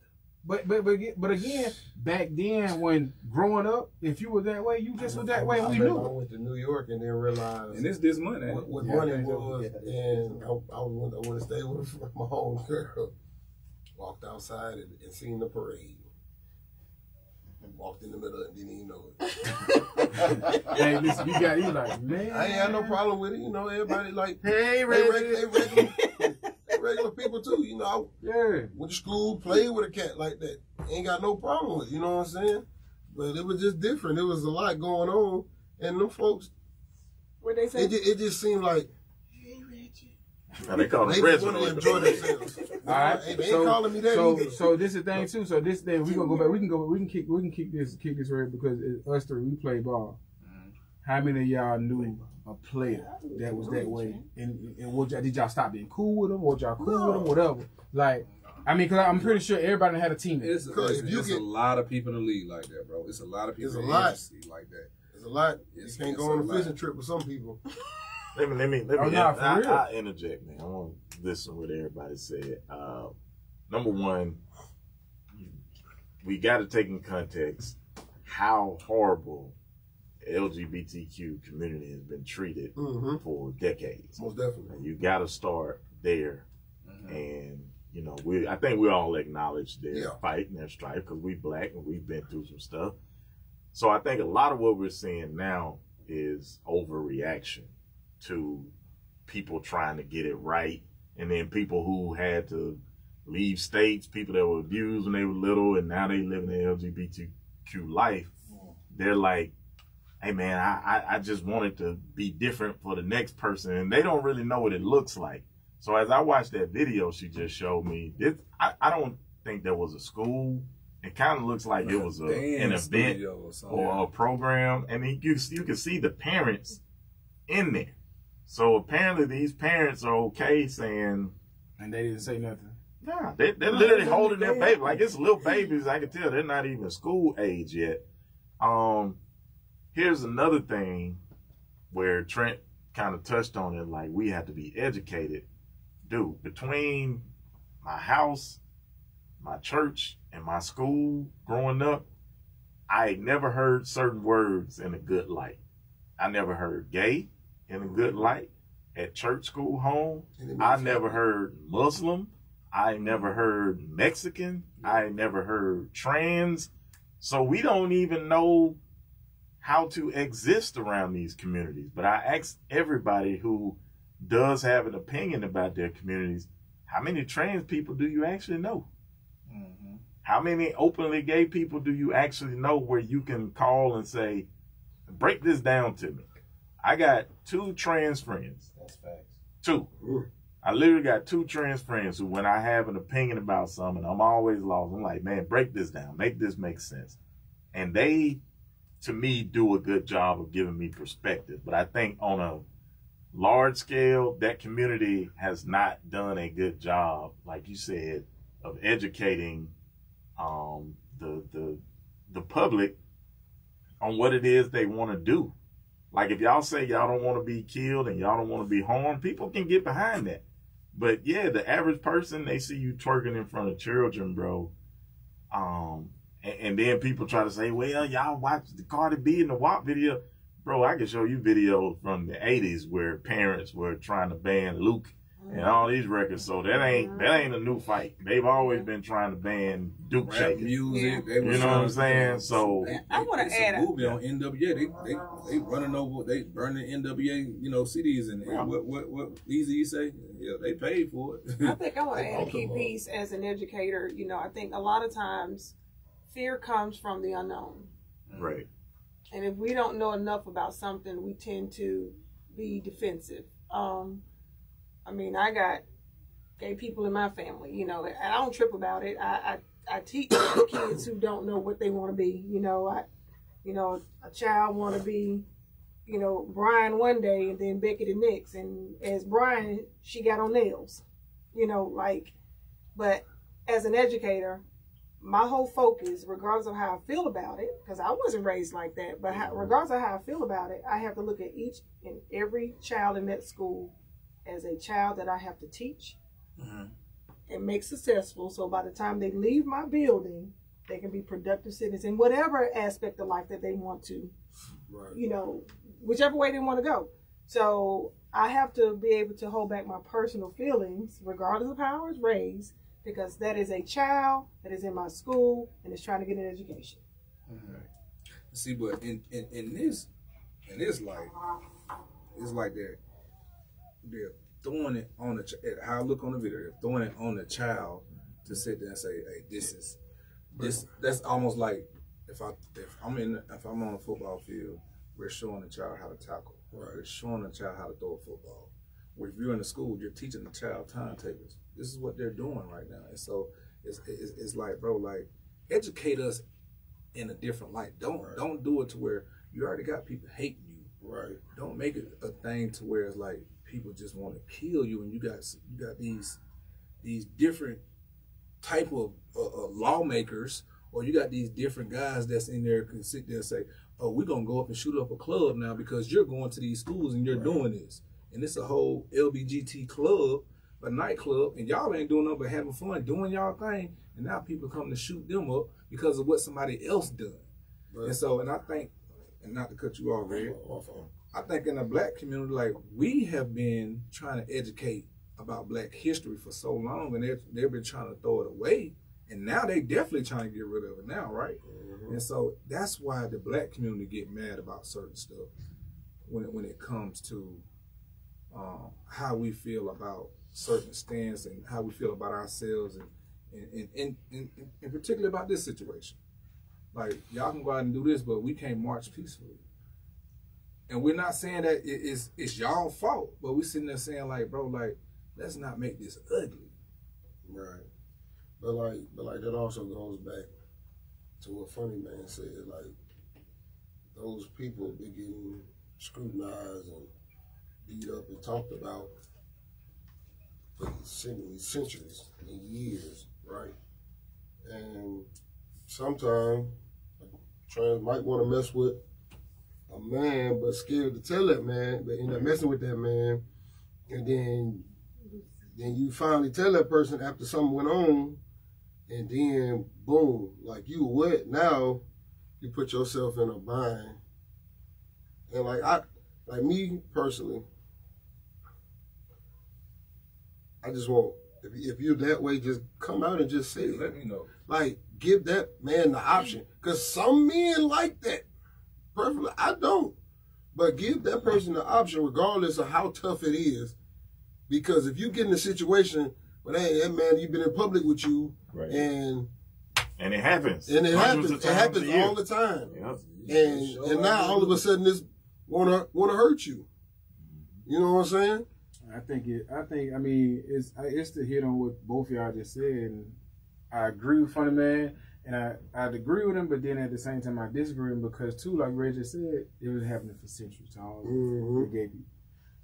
S5: But again, back then when growing up, if you were that way, you just were that way, and we knew.
S2: I went to New York and then realized,
S1: and it's this money.
S2: What money was, and I want to stay with my home girl. Walked outside and seen the parade. Walked in the middle and didn't even know it.
S5: Hey, listen, you like, man.
S2: I ain't had no problem with it. You know, everybody like,
S5: hey,
S2: regular people too, you know. Went to school, played with a cat like that. Ain't got no problem with it, you know what I'm saying? But it was just different. It was a lot going on. And them folks,
S4: what they say?
S2: It just seemed like, hey, Reggie.
S6: Now they call them Reggie.
S2: They want to enjoy themselves.
S5: All right.
S2: They ain't calling me that either.
S5: So this is the thing too. So this thing, we gonna go back. We can kick this right, because us three, we play ball. How many of y'all knew a player that was that way? And did y'all stop being cool with them? Or y'all cool with them? Whatever. Like, I mean, because I'm pretty sure everybody had a team.
S1: It's a lot of people in the league like that, bro. It's a lot of people in the NFC like that.
S2: It's a lot. You can't go on a fishing trip with some people.
S6: Let me I interject, man. I want to listen to what everybody said. Number one, we got to take in context how horrible LGBTQ community has been treated for decades.
S2: Most definitely.
S6: And you got to start there. And, you know, I think we all acknowledge their fight and their strife, because we black and we've been through some stuff. So I think a lot of what we're seeing now is overreaction to people trying to get it right. And then people who had to leave states, people that were abused when they were little, and now they live in the LGBTQ life. They're like, hey man, I just wanted to be different for the next person, and they don't really know what it looks like. So as I watched that video she just showed me, I don't think there was a school It kind of looks like it was an event or a program, and you can see the parents in there. So apparently these parents are okay saying,
S5: and they didn't say nothing.
S6: Nah, they're literally holding their baby like it's little babies. I can tell they're not even school age yet. Here's another thing where Trent kind of touched on it, like we have to be educated. Dude, between my house, my church, and my school growing up, I never heard certain words in a good light. I never heard gay in a good light at church, school, home. I never heard Muslim. I never heard Mexican. I never heard trans. So we don't even know how to exist around these communities. But I asked everybody who does have an opinion about their communities, how many trans people do you actually know? Mm-hmm. How many openly gay people do you actually know where you can call and say, break this down to me? I got 2 trans friends.
S3: That's facts.
S6: 2. I literally got 2 trans friends who, when I have an opinion about something, I'm always lost. I'm like, man, break this down. Make this make sense. And they, to me, do a good job of giving me perspective. But I think on a large scale, that community has not done a good job, like you said, of educating the public on what it is they want to do. Like if y'all say y'all don't want to be killed and y'all don't want to be harmed, people can get behind that. But yeah, the average person, they see you twerking in front of children, bro. And then people try to say, well, y'all watched the Cardi B and the WAP video. Bro, I can show you videos from the 80s where parents were trying to ban Luke and all these records. So that ain't a new fight. They've always been trying to ban Duke shaking.
S1: Music,
S6: you know what I'm saying? So
S4: I want to add
S1: a movie on NWA. They running over, they burning NWA, CDs and what Easy you say? Yeah, they paid for it.
S4: I think I want to add a key piece as an educator. I think a lot of times fear comes from the unknown.
S6: Right.
S4: And if we don't know enough about something, we tend to be defensive. I got gay people in my family, and I don't trip about it. I teach kids who don't know what they want to be. A child want to be, Brian one day and then Becky the next. And as Brian, she got on nails, but as an educator, my whole focus, regardless of how I feel about it, because I wasn't raised like that, but regardless of how I feel about it, I have to look at each and every child in that school as a child that I have to teach and make successful. So by the time they leave my building, they can be productive citizens in whatever aspect of life that they want to, whichever way they want to go. So I have to be able to hold back my personal feelings, regardless of how I was raised, because that is a child that is in my school and is trying to get an education.
S1: See, but in this life, it's like they're throwing it on how I look on the video, they're throwing it on the child to sit there and say, hey, that's almost like if I'm on a football field, we're showing the child how to tackle. Right. We're showing the child how to throw a football. If you're in the school, you're teaching the child timetables. This is what they're doing right now. And so it's like, bro, like, educate us in a different light. Don't do it to where you already got people hating you. Right. Don't make it a thing to where it's like people just want to kill you, and you got these different type of lawmakers, or you got these different guys that's in there can sit there and say, oh, we're gonna go up and shoot up a club now because you're going to these schools and you're doing this. And it's a whole LBGT club, a nightclub, and y'all ain't doing nothing but having fun, doing y'all thing, and now people come to shoot them up because of what somebody else done. Right. And I think, and not to cut you off, Red, I think in the black community, like, we have been trying to educate about black history for so long, and they've been trying to throw it away, and now they definitely trying to get rid of it now, right? And so that's why the black community get mad about certain stuff when it comes to how we feel about certain stands and how we feel about ourselves, and particularly about this situation. Like, y'all can go out and do this, but we can't march peacefully. And we're not saying that it's y'all fault, but we're sitting there saying, like, bro, like, let's not make this ugly.
S2: Right. But like that also goes back to what FunnyMaine said, like, those people be getting scrutinized and beat up and talked about for centuries and years, right? And sometimes trans might want to mess with a man, but scared to tell that man, but end up messing with that man, and then you finally tell that person after something went on, and then boom, like you what? Now you put yourself in a bind. And like me personally, I just want, if you're that way, just come out and just say it.
S1: Let me know.
S2: Like, give that man the option. Because some men like that. Perfectly, I don't. But give that person the option regardless of how tough it is. Because if you get in a situation where, hey, that man, you've been in public with you,
S6: right.
S2: and
S6: it happens.
S2: And it happens. It happens all the time.
S6: Yep.
S2: And now all of a sudden this wanna hurt you. You know what I'm saying?
S5: I mean, it's to hit on what both of y'all just said. And I agree with FunnyMaine, and I agree with him, but then at the same time I disagree with him because too, like Reggie said, it was happening for centuries to all the gay people.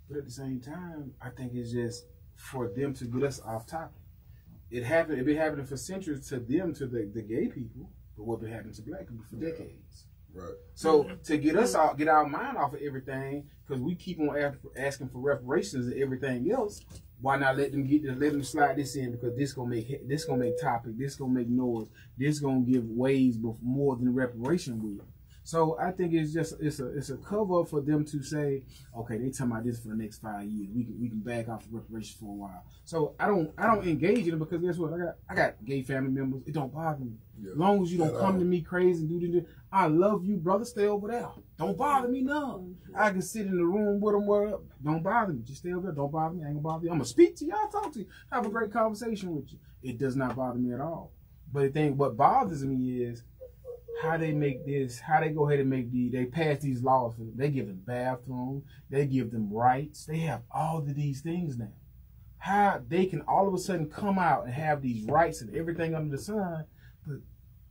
S5: But at the same time, I think it's just for them to get us off topic. It been happening for centuries to them, to the gay people, but what been happening to black people for decades.
S2: Right.
S5: So to get us out, get our mind off of everything, because we keep on asking for reparations and everything else. Why not let them slide this in? Because this gonna make topic, this gonna make noise, this gonna give waves more than reparation will. So I think it's a cover up for them to say, okay, they talking about this for the next 5 years. We can back off the reparations for a while. So I don't engage in it because guess what? I got gay family members. It don't bother me. Yeah. As long as you don't come to me crazy and do this. I love you, brother. Stay over there. Don't bother me none. I can sit in the room with them. Don't bother me. Just stay over there. Don't bother me. I ain't gonna bother you. I'm gonna speak to y'all, talk to you, have a great conversation with you. It does not bother me at all. But the thing, what bothers me is how they make this, how they go ahead and make they pass these laws for them. They give them bathrooms, they give them rights, they have all of these things now. How they can all of a sudden come out and have these rights and everything under the sun, but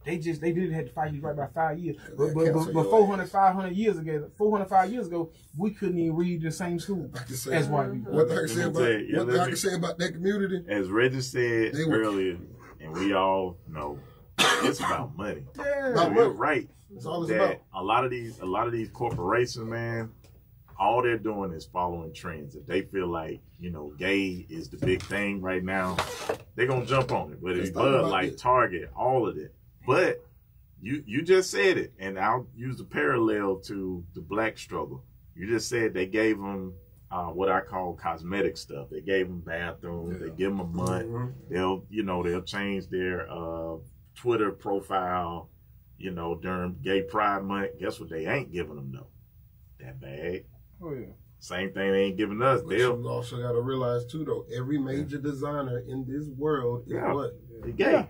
S5: they didn't have to fight these rights by 5 years. But 500 years ago, we couldn't even read the same school as white people.
S2: What I can say about that community?
S6: As Reggie said earlier, and we all know, it's about money.
S2: Yeah,
S6: so you're right.
S2: That's all it's
S6: that
S2: about.
S6: A lot of these corporations, man, all they're doing is following trends. If they feel like, gay is the big thing right now, they're gonna jump on it. Whether it's Bud Light, Target, all of it. But you just said it, and I'll use the parallel to the black struggle. You just said they gave them what I call cosmetic stuff. They gave them bathrooms. They give them a month. They'll change their Twitter profile, during Gay Pride Month. Guess what they ain't giving them, though? That bag.
S5: Oh, yeah.
S6: Same thing they ain't giving us.
S2: But you also got to realize, too, though, every major designer in this world is what?
S6: They gay. Yeah.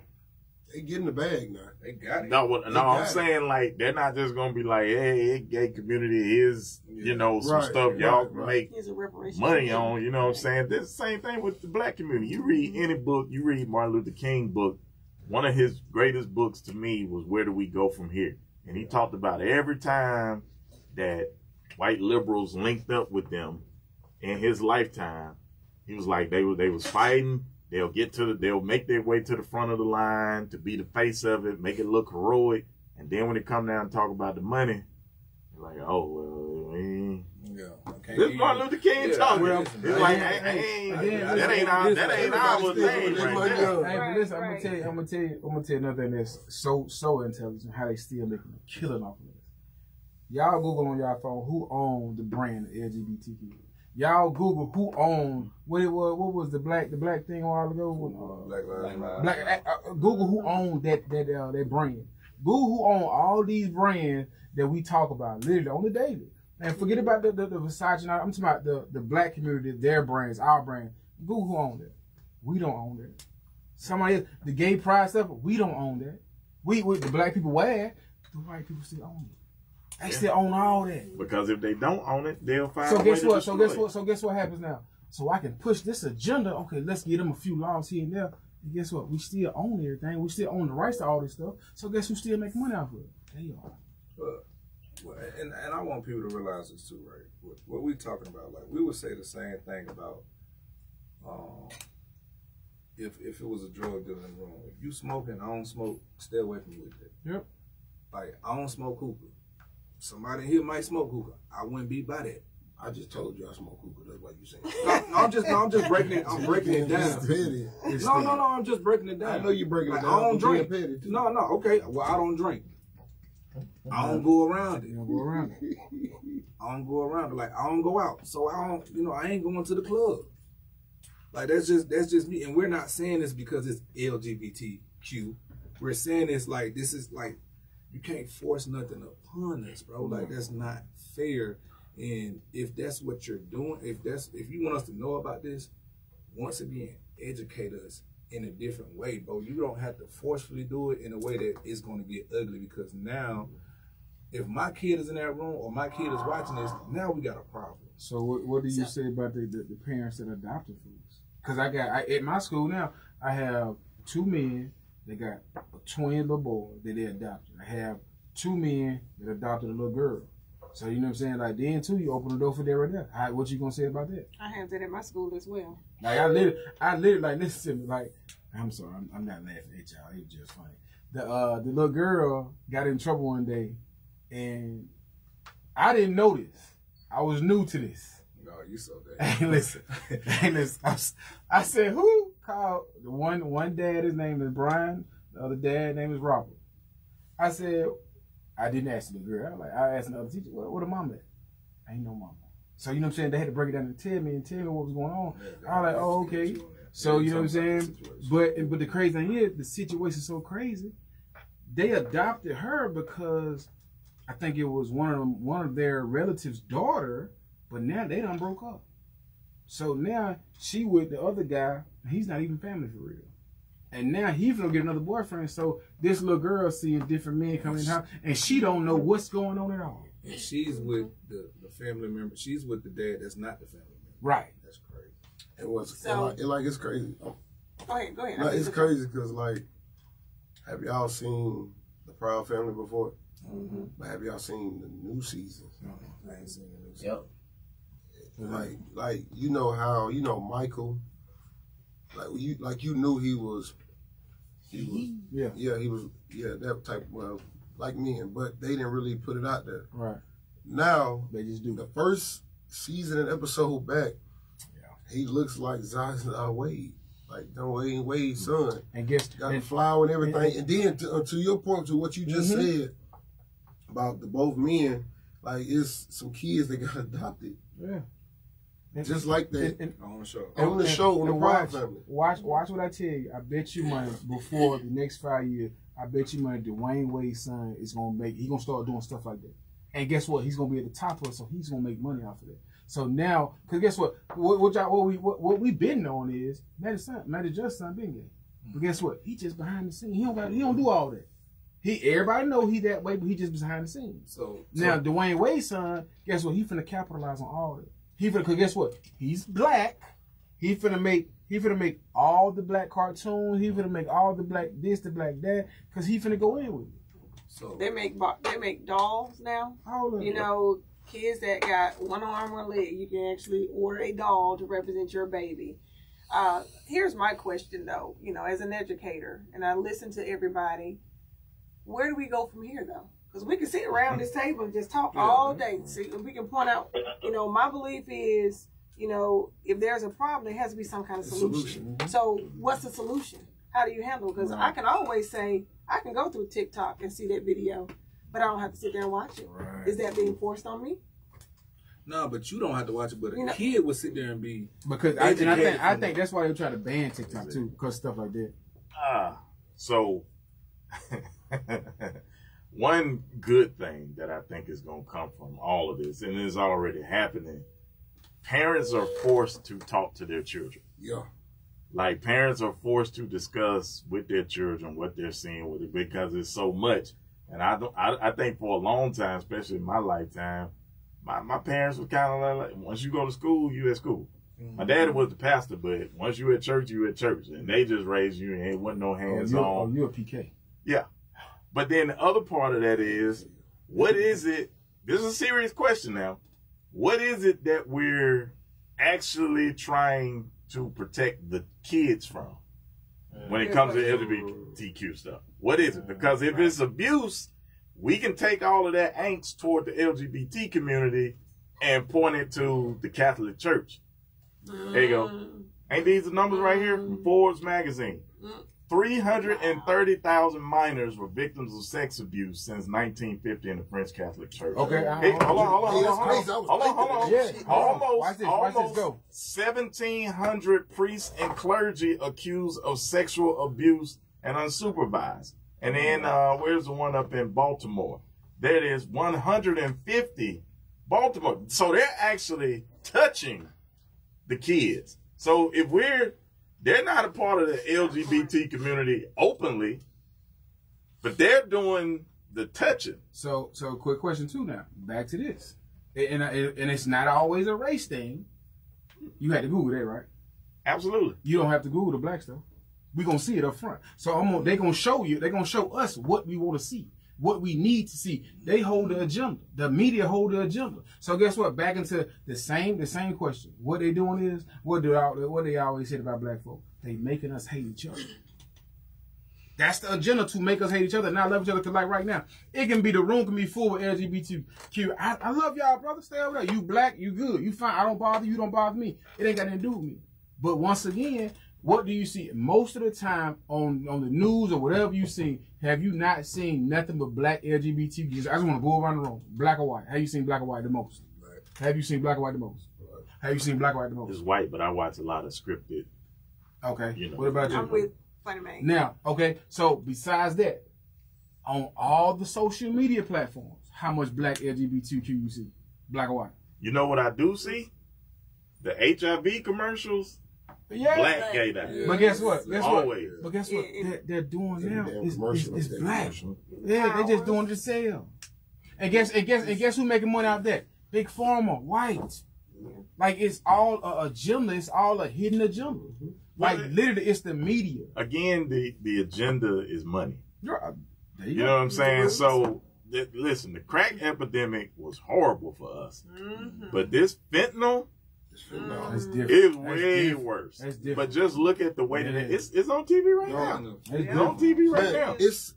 S2: They getting the bag now.
S1: They got it.
S6: No, I'm saying, like, they're not just going to be like, hey, gay community is, some stuff y'all make money on, you know what I'm saying? This is the same thing with the black community. You read any book, you read Martin Luther King book, one of his greatest books to me was Where Do We Go From Here? And he talked about every time that white liberals linked up with them in his lifetime, he was like, they was fighting. They'll make their way to the front of the line to be the face of it, make it look heroic. And then when it come down and talk about the money, they're like, oh, well, this Martin Luther King talking. It's like, that ain't our thing right there.
S5: Hey, but listen, I'm gonna tell you another thing that's so intelligent, how they still making a killing off of this. Y'all Google on y'all phone who owned the brand LGBTQ. Y'all Google who owned what was the black thing a while ago?
S1: Black Lives Matter.
S5: Google who owned that brand. Google who owned all these brands that we talk about literally on the daily. And forget about the Versace. I'm talking about the black community, their brands, our brand. Google who owned that. We don't own that. Somebody else, the gay pride stuff, we don't own that. We the black people wear, the white people still own it. They still own all that.
S6: Because if they don't own it, they'll find.
S5: So guess what? So guess what happens now? So I can push this agenda. Okay, let's give them a few laws here and there. And guess what? We still own everything. We still own the rights to all this stuff. So guess who still making money off of it? They are.
S1: Well, and I want people to realize this too, right? What we talking about, like we would say the same thing about if it was a drug dealer in the room. If you smoking, I don't smoke, stay away from me with it.
S5: Yep.
S1: Like I don't smoke hookah. Somebody here might smoke hookah. I wouldn't be by that.
S2: I just told you I smoke hookah. That's why you saying.
S1: I'm just breaking it. I'm breaking it down. No. I'm just breaking it down.
S2: I know you're breaking it down.
S1: I don't drink. No. Okay. Well, I don't drink. I don't go around it.
S5: You don't go around it.
S1: I don't go around it. Like I don't go out. So I don't. I ain't going to the club. Like that's just me. And we're not saying this because it's LGBTQ. We're saying this like this is like you can't force nothing upon us, bro. Like that's not fair. And if that's what you're doing, if you want us to know about this, once again, educate us in a different way, bro. You don't have to forcefully do it in a way that it's going to get ugly, because now, if my kid is in that room or my kid is watching this, now we got a problem.
S5: So what do you say about the parents that adopted fools? Because at my school now, I have 2 men that got a twin little boy that they adopted. I have 2 men that adopted a little girl. So you know what I'm saying? Like then too, you open the door for that right there. What you gonna say about that?
S4: I have that at my school as well.
S5: Like I literally like listen to me. Like I'm sorry, I'm not laughing at y'all. It was just funny. The little girl got in trouble one day, and I didn't know this. I was new to this.
S1: No, you so bad.
S5: Hey, listen. I said, who called the one dad? His name is Brian. The other dad name is Robert. I said. I didn't ask the girl. I asked another teacher, where the mama at? Ain't no mama. So, you know what I'm saying? They had to break it down and tell me what was going on. Yeah, I was like, oh, okay. So, you know what I'm saying? But the crazy thing is, the situation's so crazy. They adopted her because I think it was one of their relatives' daughter, but now they done broke up. So now she with the other guy, he's not even family for real. And now he's gonna get another boyfriend. So this little girl seeing different men coming in the house, and she don't know what's going on at all.
S1: And she's with the family member. She's with the dad that's not the family member.
S5: Right.
S1: That's crazy.
S2: It's crazy.
S4: Go ahead.
S2: Like, it's crazy because have y'all seen the Proud Family before?
S4: Mm-hmm.
S2: But have y'all seen the new seasons?
S1: I ain't seen the new season.
S3: Yep.
S2: Like you know how Michael. Like you knew he was that type like men, but they didn't really put it out there.
S5: Right.
S2: Now
S5: they just do.
S2: The first season and episode back, he looks like Zaza Wade, like Dwayne Wade's son.
S5: And got
S2: the flower and everything. And then to your point, to what you just said about the both men, like it's some kids that got adopted.
S5: Yeah.
S2: Just like that
S1: on the show.
S2: On the show, on the Proud Family.
S5: Watch what I tell you. I bet you money before the next 5 years, I bet you money Dwayne Wade's son is gonna start doing stuff like that. And guess what? He's gonna be at the top of it, so he's gonna make money off of it. So now, cause guess what? What we been knowing is Matty Just's son been gay. But guess what? He just behind the scenes. He don't do all that. Everybody know he that way, but he just behind the scenes. So now Dwayne Wade's son, guess what? He finna capitalize on all that. Cause guess what? He's black. He finna make all the black cartoons. He finna make all the black this, the black that. Cause he finna go in with it.
S4: So they make dolls now. You know, kids that got one arm or leg, you can actually order a doll to represent your baby. Here's my question though. You know, as an educator, and I listen to everybody. Where do we go from here though? Because we can sit around this table and just talk all day. See, we can point out, my belief is, if there's a problem, there has to be some kind of solution. So what's the solution? How do you handle it? Because I can always say, I can go through TikTok and see that video, but I don't have to sit there and watch it. Right. Is that being forced on me?
S1: No, but you don't have to watch it, but a kid would sit there and be...
S5: Because I think that's why they try to ban TikTok too, because stuff like that.
S6: So... One good thing that I think is going to come from all of this, and is already happening, parents are forced to talk to their children.
S2: Yeah.
S6: Like, parents are forced to discuss with their children what they're seeing with it, because it's so much. And I think for a long time, especially in my lifetime, my parents were kind of like, once you go to school, you at school. My daddy was the pastor, but once you at church, you at church. And they just raised you and ain't wasn't no hands on.
S5: Oh, you're a PK.
S6: Yeah. But then the other part of that is, what is it? This is a serious question now. What is it that we're actually trying to protect the kids from when it comes to LGBTQ stuff? What is it? Because if it's abuse, we can take all of that angst toward the LGBT community and point it to the Catholic Church. There you go. Ain't these the numbers right here from Forbes magazine? 330,000 minors were victims of sex abuse since 1950 in the French Catholic Church.
S5: Okay,
S6: hey, hold on.
S5: Yeah.
S6: Almost 1,700 priests and clergy accused of sexual abuse and unsupervised. And then where's the one up in Baltimore? There it is, 150 Baltimore. So they're actually touching the kids. So if they're not a part of the LGBT community openly, but they're doing the touching.
S5: So quick question too now. Back to this. And it's not always a race thing. You had to Google that, right?
S6: Absolutely.
S5: You don't have to Google the black stuff. We're going to see it up front. So they're going to show you, they're going to show us what we want to see, what we need to see. They hold the agenda. The media hold the agenda. So guess what? Back into the same question. What they doing is, what they always said about black folk. They making us hate each other. That's the agenda, to make us hate each other, not love each other. Because like right now, it can be, the room can be full with LGBTQ. I love y'all, brother. Stay over there. You black, you good. You fine. I don't bother you. Don't bother me. It ain't got nothing to do with me. But once again, what do you see? Most of the time on the news or whatever you see, have you not seen nothing but black LGBTQ? I just want to go around the room. Black or white? Have you seen black or white the most?
S2: Right.
S5: Have you seen black or white the most?
S2: Right.
S5: Have you seen black or white the most?
S6: It's white, but I watch a lot of scripted.
S5: Okay.
S6: You know.
S5: What about you?
S4: I'm with FunnyMaine.
S5: Now, okay, so besides that, on all the social media platforms, how much black LGBTQ you see? Black or white?
S6: You know what I do see? The HIV commercials.
S5: Yeah.
S6: Black gay guy.
S2: Yeah.
S5: But guess what?
S6: Always.
S5: But guess what? They're doing now is black.
S2: Commercial.
S5: Yeah, they're just doing it to sell. And guess who making money out of that? Big Pharma, white. Like it's all a agenda. It's all a hidden agenda. Like literally, it's the media.
S6: Again, the agenda is money.
S5: There
S6: You know what I'm saying? So listen, the crack epidemic was horrible for us, but this fentanyl.
S5: That's different.
S6: It's way worse.
S5: That's different.
S6: But just look at the way that it's on TV right now.
S5: It's
S6: on TV right now.
S2: It's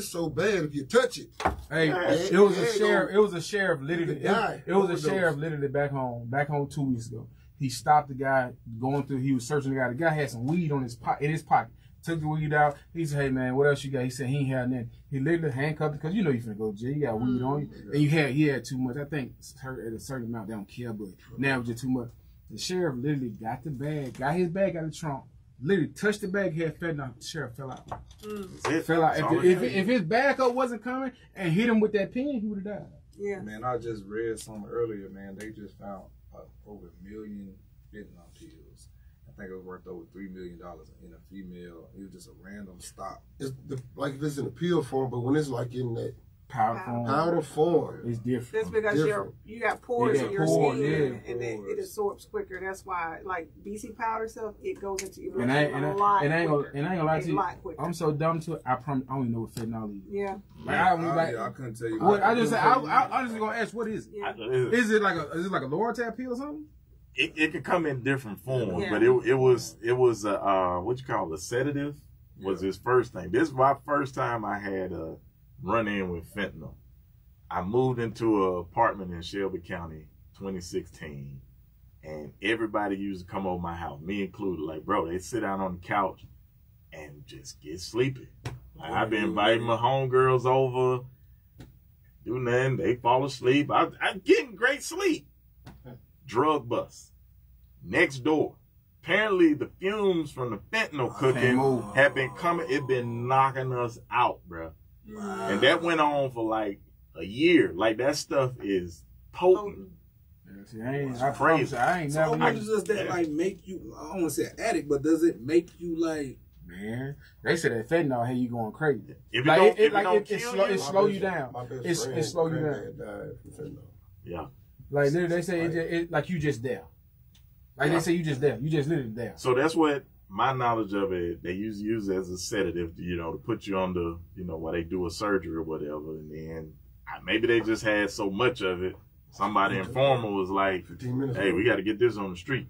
S2: so bad if you touch it.
S5: Hey, it was a sheriff. It was a sheriff literally. It was a sheriff literally back home 2 weeks ago. He stopped the guy going through. He was searching the guy. The guy had some weed in his pocket. Took the weed out. He said, "Hey man, what else you got?" He said he ain't had nothing. He literally handcuffed because you know you finna go to jail. You got weed on you, and he had too much. I think at a certain amount they don't care, but now it's just too much. The sheriff literally got the bag, got his bag out of the trunk, literally touched the bag, had fentanyl. The sheriff fell out. Fell out. If his backup wasn't coming and hit him with that pin, he would have died.
S4: Yeah.
S1: Man, I just read something earlier, man. They just found over 1 million fentanyl pills. I think it was worth over $3 million in a female. It was just a random stop.
S2: It's like if it's in a pill form, but when it's like in that
S5: Powder form, it's different.
S4: That's because you got pores in your skin, and
S1: pores.
S4: it absorbs quicker. That's why, like BC powder stuff, it goes into your blood
S5: and I ain't gonna lie to you.
S4: Quicker.
S5: I'm so dumb to it. I don't even know what fentanyl is.
S4: Yeah.
S1: I couldn't tell you.
S5: I just gonna ask, what is it? Yeah. Is it like a Loratab pill or something?
S6: It could come in different forms, but it was what you call a sedative was his first thing. This is my first time I had a run in with fentanyl. I moved into an apartment in Shelby County, 2016, and everybody used to come over my house, me included. Like, bro, they sit down on the couch and just get sleepy. Like, I've been inviting my homegirls over, do nothing, they fall asleep. I'm getting great sleep. Drug bust. Next door. Apparently the fumes from the fentanyl cooking have been coming. It been knocking us out, bro. Wow. And that went on for like a year. Like that stuff is potent.
S5: See, I crazy. I ain't never.
S8: So how does that like make you? I don't want to say an addict, but does it make you like?
S5: Man, they say that fentanyl had you going crazy.
S6: If
S5: it slow you down. It slow you down.
S2: Died from fentanyl.
S6: Yeah.
S5: Like they say it like you just there. Like they say, you just there. You just literally there.
S6: So that's what my knowledge of it. They use it as a sedative, to put you on the, while they do a surgery or whatever. And then maybe they just had so much of it. Somebody informal was like, "Hey, we got to get this on the street."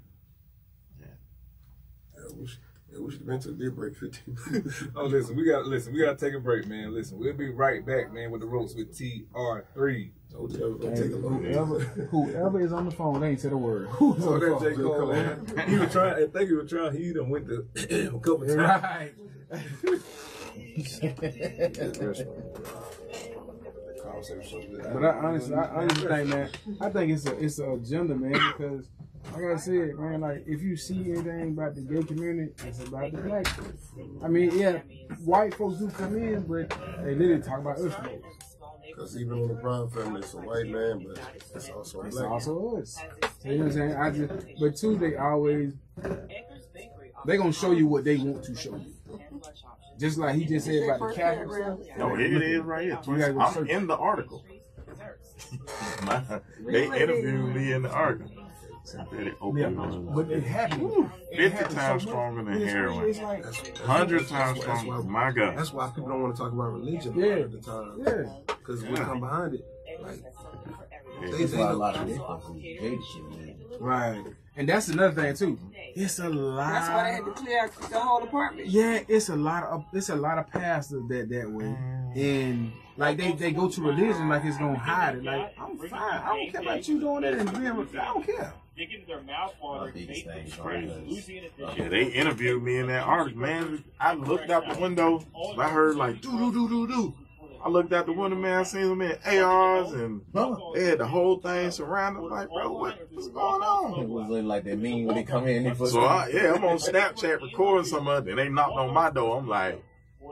S2: We should have been to a beer break 15 minutes.
S1: Oh, listen, we gotta take a break, man. Listen, we'll be right back, man, with the Ropes with TR3.
S5: Whoever is on the phone, they ain't said a word. Who's on the phone?
S1: J. Cole, man. He was trying. I think he was trying. He done went to a couple times.
S5: Right. But I honestly think, man, I think it's a agenda, man, because like I said, man, like if you see anything about the gay community, it's about the black folks. I mean, yeah, white folks do come in, but they literally talk about us folks.
S2: Because even on the Brown family, it's a white man, but it's also
S5: It's
S2: black.
S5: also us. So, you know what I'm saying? But too, they gonna show you what they want to show you. Just like he just said about the Catholics.
S6: No, here it is right here. I'm in the article. They interviewed me in the article.
S5: But it happened.
S6: 50 times stronger than heroin. 100 times stronger. My God.
S2: That's why people don't want to talk about religion at the time.
S5: Yeah.
S2: Because we come behind it. Like,
S3: That's why a lot of these folks hate shit, man.
S5: Right. And that's another thing too. It's a lot.
S4: That's why they had to clear out the whole apartment.
S5: Yeah, it's a lot of pastors that way, and like they go to religion like it's gonna hide it. Like I'm fine. I don't care about you doing that and being. I don't care.
S6: Yeah, they interviewed me in that article, man. I looked out the window. I heard like do. I looked out the window, man. I seen them in ARs and they had the whole thing surrounded. I'm like, bro, what's going on?
S3: It was like that mean when they come in.
S6: So I'm on Snapchat recording some of it, and they knocked on my door. I'm like,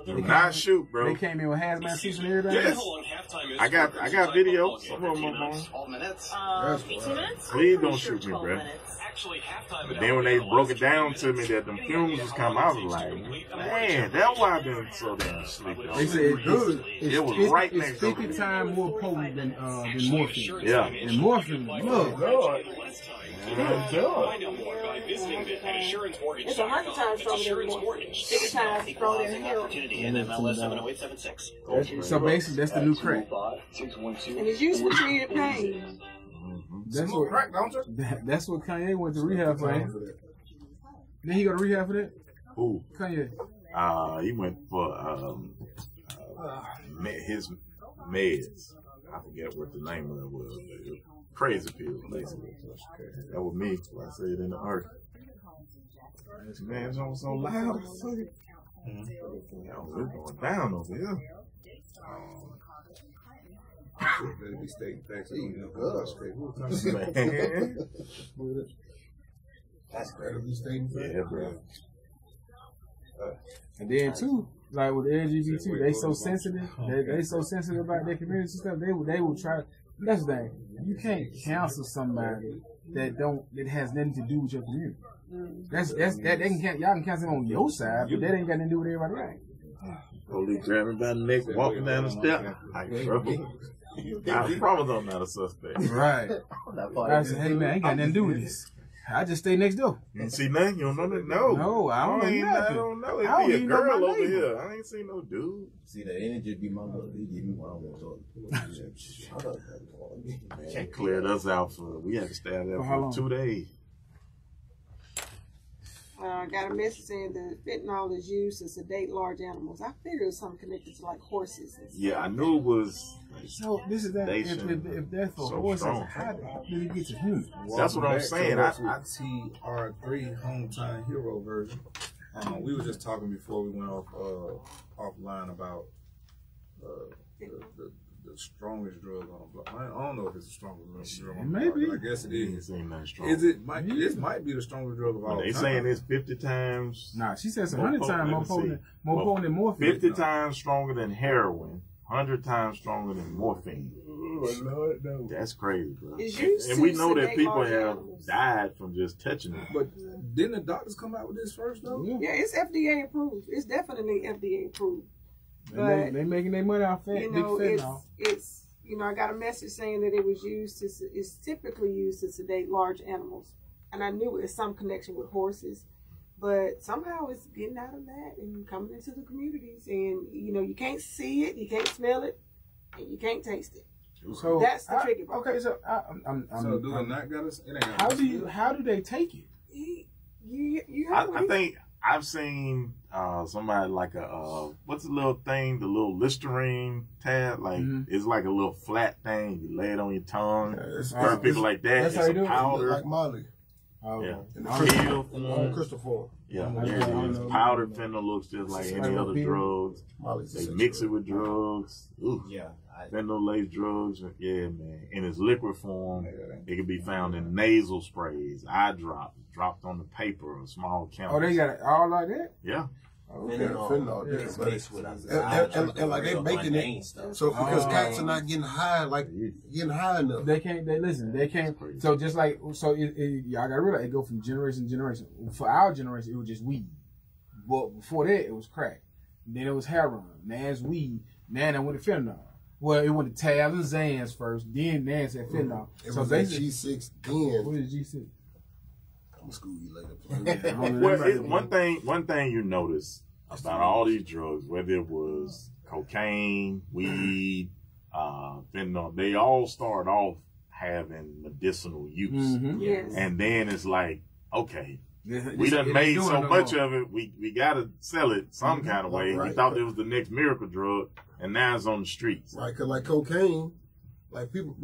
S6: do not shoot, bro.
S5: They came in with hazmat suits and everything.
S6: Yes. I got video. Some of them on my phone. Please don't shoot me, bro. But then when they broke it down to me that them fumes was coming, I was like, man, that's why I've been so damn sleepy.
S5: They said
S6: it was right next to
S5: 50 times more potent than morphine.
S6: Yeah.
S5: And morphine, look.
S4: It's 100 times stronger than morphine. 50 times stronger than heroin.
S5: So basically, that's the new crack.
S4: And it's used for treating pain.
S5: That's what Kanye went to rehab for. Then he go to rehab for that?
S6: Who?
S5: Kanye.
S6: He went for his meds. I forget what the name of it was. Crazy pills, basically. That was me. I said it in the article. This man's on so loud. We're going down over here.
S1: Better be stating facts.
S2: That's better be stating facts.
S6: Yeah, bro.
S5: And then too, like with the LGBT, they so sensitive. They so sensitive about their community stuff. They will try. That's the thing. You can't cancel somebody that has nothing to do with your community. That's that y'all can cancel them on your side, but that ain't got nothing to do with everybody else.
S6: Police grabbing by the neck, walking down the step. I promise I'm not a suspect.
S5: Right. I said, hey man, I ain't got nothing to do with this. I just stay next door.
S6: You don't see nothing? You don't know that? No.
S5: No, I don't know nothing.
S6: I don't know. It'd be a girl over here. I ain't seen no dude.
S3: See, the energy be my mother. They give me what I want to. Shut up.
S6: Can't clear us out we had to stay out there for 2 days.
S4: I got a message saying that fentanyl is used to sedate large animals. I figured it was something connected to like horses. And stuff.
S6: Yeah, I knew it was.
S5: So this is that. If that's for horses, how did it get to humans?
S6: That's what I'm saying.
S1: TR3 hometown hero version. We were just talking before we went offline about the strongest drug on the block. I don't know if it's the strongest drug on the block. Maybe. I guess it is. This might be the strongest drug of all time.
S6: They saying it's 50 times.
S5: Nah, she says 100 times more potent than morphine.
S6: 50 times stronger than heroin. 100 times stronger than morphine.
S1: Oh, Lord, no.
S6: That's crazy, bro.
S4: And
S6: we know that people have died from just touching it.
S1: But didn't the doctors come out with this first, though?
S4: Yeah, it's FDA approved. It's definitely FDA approved.
S5: They making their money off
S4: it. You know, it's I got a message saying that it was used it's typically used to sedate large animals. and I knew it was some connection with horses, but somehow it's getting out of that and coming into the communities. And you know, you can't see it, you can't smell it, and you can't taste it.
S5: So
S4: that's the tricky part.
S5: Okay, so
S1: so do it not got us?
S5: How do they take it?
S6: I think I've seen somebody like what's the little thing, the little Listerine tab, like it's like a little flat thing. You lay it on your tongue. People like that.
S5: That's how you do it.
S6: Powder.
S2: Like Molly.
S5: Oh,
S6: yeah.
S2: In the crystal form.
S6: Yeah, there it is. Powder fentanyl looks just like any other drugs. They mix it with drugs. Ooh. Yeah. Fentanyl-laced drugs. Yeah, man. In its liquid form, it can be found in nasal sprays, eye drops, dropped on the paper, small chemicals.
S5: Oh, they got it all like that?
S6: Yeah.
S2: Okay. Fentanyl, and like they making it so because cats are not getting high, getting high enough.
S5: They can't. They can't. So just like y'all gotta realize it go from generation to generation. For our generation, it was just weed. But before that, it was crack. Then it was heroin. Now it's weed. Now it went to fentanyl. Well, it went to tabs and Xans first. Then Nan said fentanyl.
S2: It was G6 then.
S5: What is G6?
S2: I'm gonna school you later.
S6: Well, one thing you notice about all these drugs, whether it was cocaine, weed, fentanyl, they all start off having medicinal use.
S4: Yes.
S6: And then it's like, okay, we done made so much of it, we gotta sell it some kind of way. We thought it was the next miracle drug, and now it's on the streets.
S2: Right, because like cocaine, people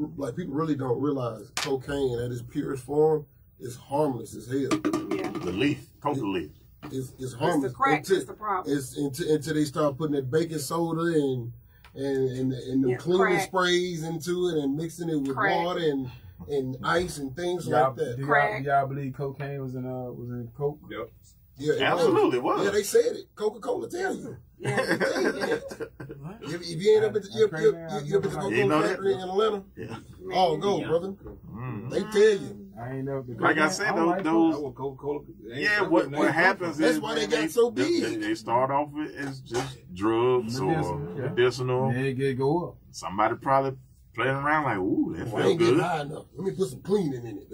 S2: really don't realize cocaine at its purest form is harmless as hell. Yeah.
S6: The leaf, coca leaf.
S2: It's harmless.
S4: It's the crack is the problem.
S2: It's until they start putting that baking soda and the cleaning sprays into it and mixing it with water and ice and things like that.
S5: Do y'all believe cocaine was in Coke?
S1: Yep.
S2: Yeah,
S6: absolutely was.
S2: Yeah, they said it. Coca-Cola tell you. Yeah. If you ain't up at the Coca-Cola factory in Atlanta, go, brother. They tell you.
S5: I ain't know.
S6: Like I said, those
S1: Coca-Cola.
S6: Yeah, what happens
S2: that's
S6: is
S2: why they got so big.
S6: They start off as just drugs or medicinal.
S5: Then it go up.
S6: Somebody probably playing around like, ooh, that
S2: I
S6: feels
S2: ain't
S6: good.
S2: getting high enough. Let me put some cleaning in it.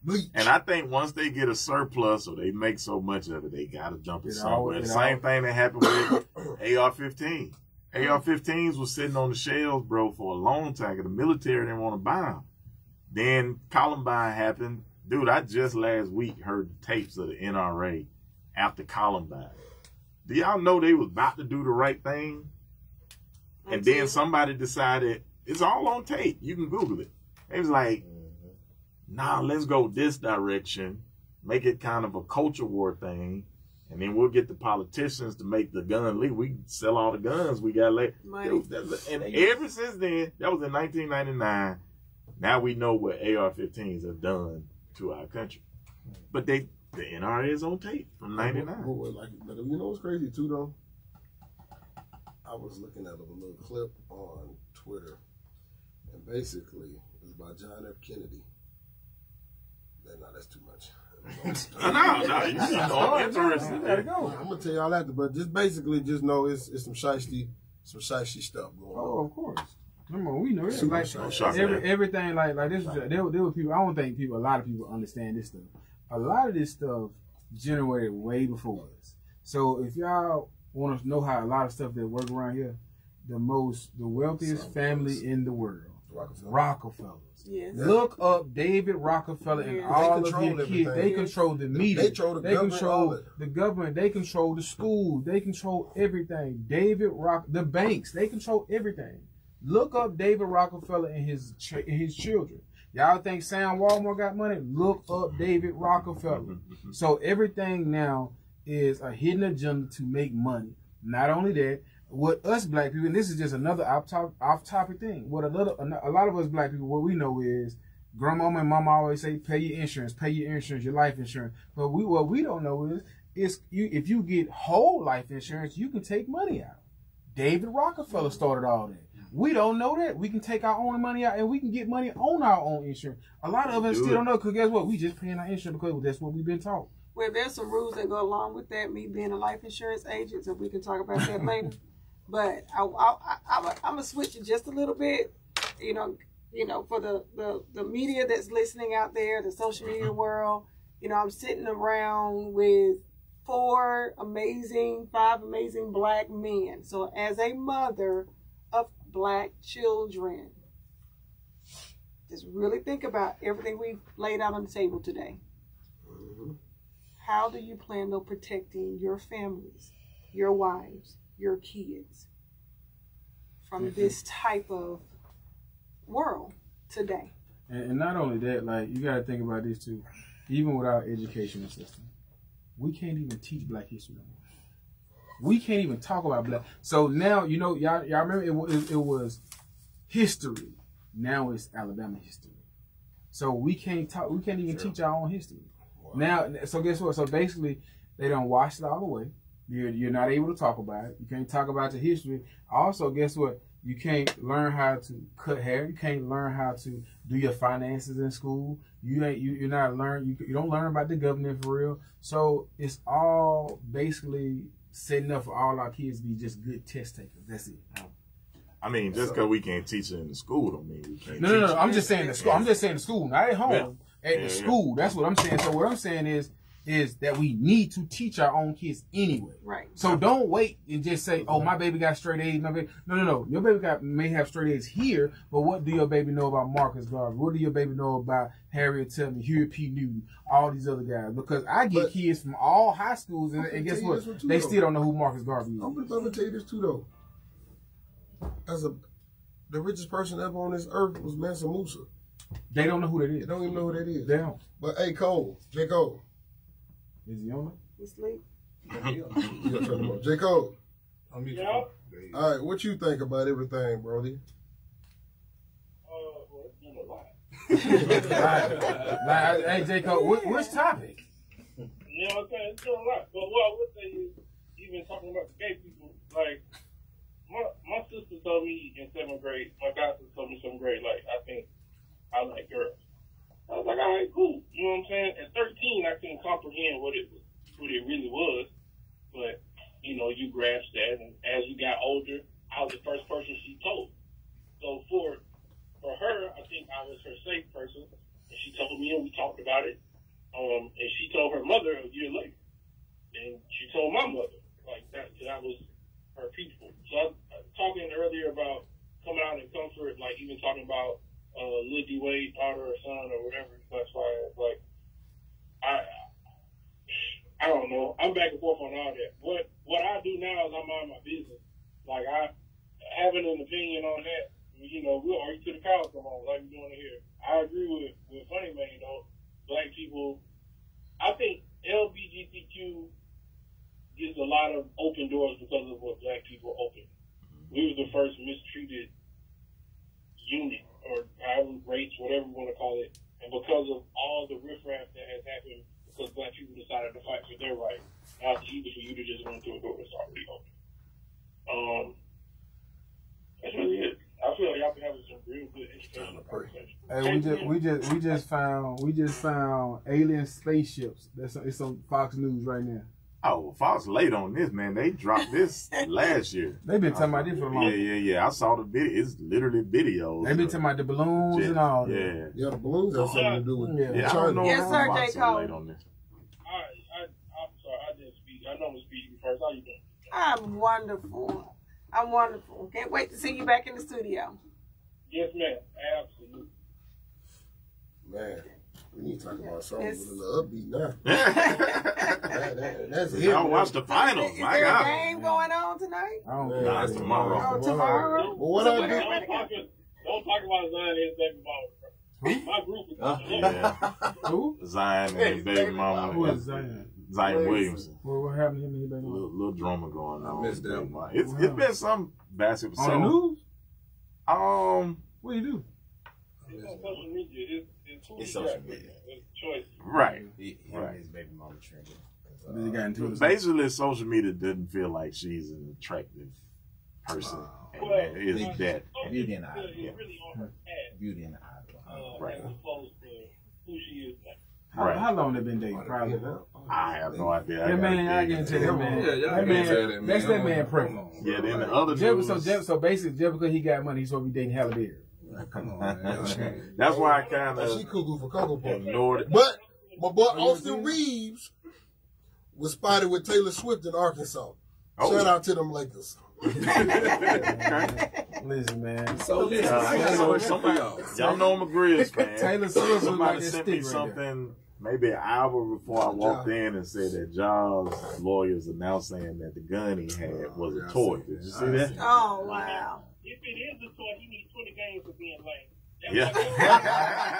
S2: Bleach.
S6: And I think once they get a surplus or they make so much of it, they got to jump it somewhere. The same thing that happened with AR-15. AR-15s was sitting on the shelves, bro, for a long time. The military didn't want to buy them. Then Columbine happened. Dude, I just last week heard the tapes of the NRA after Columbine. Do y'all know they was about to do the right thing? And then somebody decided, it's all on tape. You can Google it. They was like, nah, let's go this direction. Make it kind of a culture war thing. And then we'll get the politicians to make the gun legal. We sell all the guns we got left. And ever since then, that was in 1999. Now we know what AR-15s have done to our country. But the NRA is on tape from 99.
S2: But you know what's crazy too, though? I was looking at a little clip on Twitter, and basically it was by John F. Kennedy. No, that's too much.
S6: No, interesting.
S2: I'm gonna tell y'all after, but just basically just know it's some shiesty stuff going on.
S5: Oh, of course. Come on, we know it. Like,
S6: everything
S5: like this. There were people. I don't think a lot of people understand this stuff. A lot of this stuff generated way before us. So if y'all want to know how a lot of stuff that work around here, the wealthiest family in the world, Rockefellers.
S4: Yes.
S5: Look up David Rockefeller and all of his kids. They control the media. They control the government. They control the schools. They control everything. The banks. They control everything. Look up David Rockefeller and his children. Y'all think Sam Walmart got money? Look up David Rockefeller. So everything now is a hidden agenda to make money. Not only that, what us black people, and this is just another off-topic thing. What a lot of us black people, what we know is, grandmama and mama always say, pay your insurance, your life insurance. But what we don't know is if you get whole life insurance, you can take money out. David Rockefeller started all that. We don't know that. We can take our own money out and we can get money on our own insurance. A lot of us still don't know, because guess what? We just paying our insurance because that's what we've been taught.
S4: Well, there's some rules that go along with that, me being a life insurance agent, so we can talk about that later. But I'm gonna switch it just a little bit, you know, for the media that's listening out there, the social media world. You know, I'm sitting around with 5 amazing black men. So as a mother of black children, just really think about everything we've laid out on the table today. How do you plan on protecting your families, your wives, your kids from this type of world today?
S5: And not only that, like, you got to think about this too. Even with our educational system, we can't even teach Black history no more. We can't even talk about Black. So now, you know, y'all remember it was history. Now it's Alabama history. So we can't talk. We can't even teach our own history. Wow. Now, so guess what? So basically, they done washed it all away. You're not able to talk about it. You can't talk about the history. Also, guess what? You can't learn how to cut hair. You can't learn how to do your finances in school. You don't learn about the government for real. So it's all basically setting up for all our kids to be just good test takers. That's it.
S6: I mean, just because we can't teach it in the school don't mean we can't.
S5: No. I'm just saying the school. I'm just saying the school, not at home. Yeah. At the school. That's what I'm saying. So what I'm saying is that we need to teach our own kids anyway.
S4: Right.
S5: So don't wait and just say, "Oh, my baby got straight A's." My baby. No. Your baby may have straight A's here, but what do your baby know about Marcus Garvey? What do your baby know about Harriet Tubman, Huey P. Newton, all these other guys? Because I get kids from all high schools, and guess what? They still don't know who Marcus Garvey is.
S2: I'm gonna tell you this too, though. The richest person ever on this earth was Mansa Musa.
S5: They don't know who that is.
S2: They don't even know who that is.
S5: They don't.
S2: But hey, J. Cole.
S5: Is he on it?
S4: He's asleep.
S2: You gotta turn him on. J. Cole.
S7: Yeah.
S2: All right, what you think about everything, Brody?
S7: Well, it's been a lot.
S5: Hey, J. Cole, which topic?
S7: You know what I'm saying? It's been a lot. But what I would say is, even talking about the gay people, like, my sister told me in 7th grade, my god sister told me in 7th grade, like, I think I like girls. I was like, all right, cool. You know what I'm saying? At 13, I couldn't comprehend what it really was. But, you know, you grasped that. And as you got older, I was the first person she told. So for her, I think I was her safe person. And she told me, and we talked about it. And she told her mother a year later. And she told my mother, like, that was her people. So I was talking earlier about coming out in comfort, like even talking about Lil D Wade, daughter or son or whatever. That's why, like, I don't know. I'm back and forth on all that. What I do now is I mind my business. Like, I having an opinion on that, you know, we'll argue to the cows come on, like we're doing it here. I agree with FunnyMaine, though. Black people, I think LGBTQ gets a lot of open doors because of what black people open. We were the first mistreated unit, or however, race, whatever you want to call it. And because of all the riffraff that has happened, because black people decided to fight for their right, now it's easy for you to just run through a door that's already open. That's really it. I feel like y'all been having some real good educational conversation.
S5: Hey, we just found alien spaceships. It's on Fox News right now.
S6: Oh, Fox late on this, man. They dropped this last year.
S5: They've been talking about this for a long time.
S6: Yeah. I saw the video. It's literally videos.
S5: They've been talking about the balloons and all that.
S2: Yeah, the balloons have something to do with
S5: it.
S6: Yeah, I don't know.
S4: Yes, sir,
S6: Fox
S4: J. Cole.
S6: late on this.
S7: I'm sorry, I didn't speak. I know I'm speaking first. How you doing?
S4: I'm wonderful. Can't wait to see you back in the studio.
S7: Yes, ma'am. Absolutely.
S2: Man, we need to talk about something with a little upbeat now. That's it.
S6: Y'all watch the finals.
S4: Is there a game going on tonight?
S5: I don't
S6: Nah,
S5: know.
S6: it's tomorrow.
S4: Oh, tomorrow?
S2: Well, what I do?
S7: Don't talk about Zion and baby mama. My group is
S6: Yeah.
S5: Who?
S6: Zion and baby mama.
S5: Who is Zion?
S6: Zion Williamson.
S5: What happened to him and his baby mama?
S6: Little drama going on.
S1: I missed that one.
S6: It's been some basketball.
S5: On the news?
S6: What do you do?
S7: It's on social media.
S3: It's social media.
S7: It's choice.
S6: Right.
S3: He and his baby mama trending.
S5: They got into it.
S6: Basically, social media didn't feel like she's an attractive person. And it's that.
S3: Beauty in the eye.
S7: It's really on her past.
S3: Beauty in the eye.
S6: Right.
S7: As opposed to who she is now.
S6: Right.
S5: How long they been dating? Probably.
S6: I have no idea.
S5: That man, I can tell that man.
S1: Yeah, y'all
S5: That
S1: can't say that,
S5: man.
S1: man.
S5: That's that man pregnant.
S6: Yeah, then the other dudes.
S5: So basically, just because he got money, he's supposed to be dating Halle Berry.
S1: Come on, man.
S6: That's why I kind
S2: She
S6: of
S2: cuckoo for Cocoa Puff.
S6: ignored it.
S2: But My boy Austin Reeves was spotted with Taylor Swift in Arkansas. Shout out to them Lakers.
S5: Listen, man.
S1: So
S6: y'all know I'm a Grizz fan.
S5: Taylor Swift
S6: Somebody sent me something maybe an hour before I walked in and said that Jaws lawyers are now saying that the gun he had was a toy. Did you see that?
S4: Oh, wow.
S9: If it is a toy, he needs 20 games for being lame.
S6: Yeah.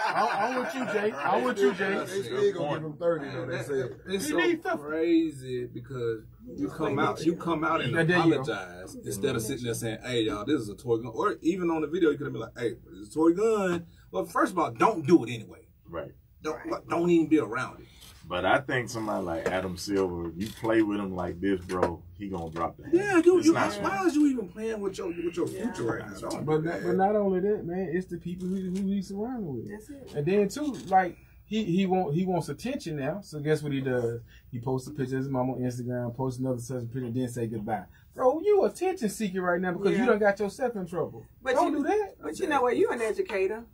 S5: I'm with you, Jay. I'm with you, Jay.
S2: They still gonna give him 30 though, they said.
S1: It's so crazy because you come out and apologize instead of sitting there saying, hey y'all, this is a toy gun. Or even on the video you could have been like, hey, this is a toy gun. Well, first of all, don't do it anyway.
S6: Right.
S1: Don't even be around it.
S6: But I think somebody like Adam Silver, you play with him like this, bro, he gonna drop the hand.
S1: Yeah, why is you even playing with your future right now?
S5: But not only that, man, it's the people who he's surrounded with.
S4: That's it.
S5: And then too, like he wants attention now. So guess what he does? He posts a picture of his mom on Instagram, posts another such picture, then say goodbye. Bro, you attention seeker right now because you done got yourself in trouble.
S4: But
S5: don't do that.
S4: But you know what? You an educator.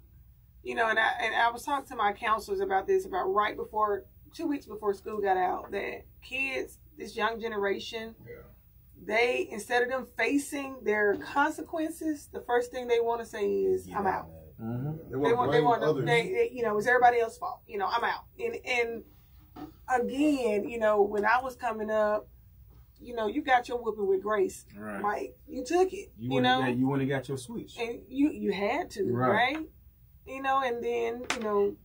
S4: You know, and I was talking to my counselors about this right before 2 weeks before school got out, that kids, this young generation, they, instead of them facing their consequences, the first thing they want to say is, I'm out.
S2: Mm-hmm.
S4: They want you know, it's everybody else's fault. You know, I'm out. And again, you know, when I was coming up, you know, you got your whooping with grace.
S5: Right.
S4: Like, you took it.
S5: You wouldn't have got your switch.
S4: And you had to, right? You know, and then, you know,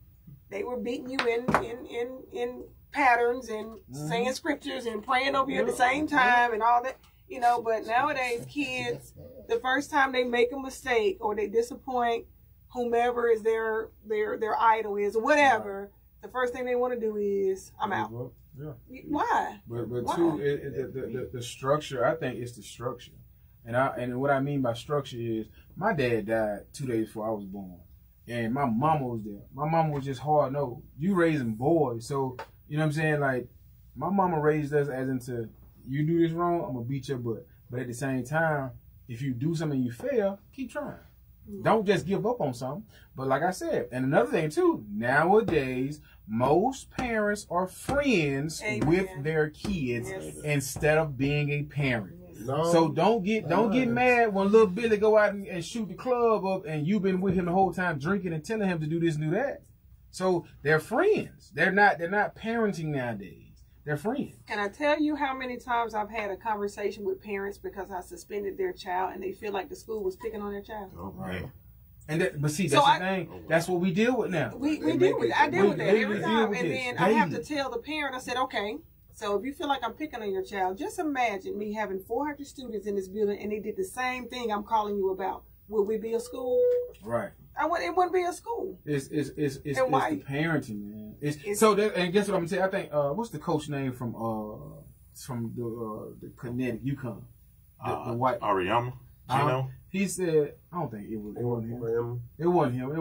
S4: they were beating you in patterns and saying scriptures and praying over you at the same time and all that, you know. But nowadays, kids, the first time they make a mistake or they disappoint whomever is their idol is or whatever, the first thing they want to do is, I'm out.
S5: Yeah.
S4: Why?
S5: But
S4: Why?
S5: too, the structure, I think it's the structure. And what I mean by structure is, my dad died 2 days before I was born. And my mama was there. My mama was just hard nosed. You raising boys, so you know what I'm saying. Like my mama raised us as into, you do this wrong, I'm gonna beat your butt. But at the same time, if you do something and you fail, keep trying. Don't just give up on something. But like I said, and another thing too, nowadays most parents are friends with their kids instead of being a parent. No. So don't get mad when little Billy go out and shoot the club up and you've been with him the whole time drinking and telling him to do this and do that. So they're friends. They're not parenting nowadays. They're friends. Can
S4: I tell you how many times I've had a conversation with parents because I suspended their child and they feel like the school was picking on their child?
S6: Oh man.
S5: But see, that's the thing. That's what we deal with now.
S4: We deal with. I deal with that every time, and then I have to tell the parent. I said, okay. So if you feel like I'm picking on your child, just imagine me having 400 students in this building and they did the same thing I'm calling you about. Would we be a school?
S5: Right.
S4: It wouldn't be a school.
S5: It's the parenting, man. And guess what I'm gonna say? I think what's the coach name from the Connecticut UConn? The white
S6: Ariama.
S5: He said, I don't think it wasn't him. It wasn't him.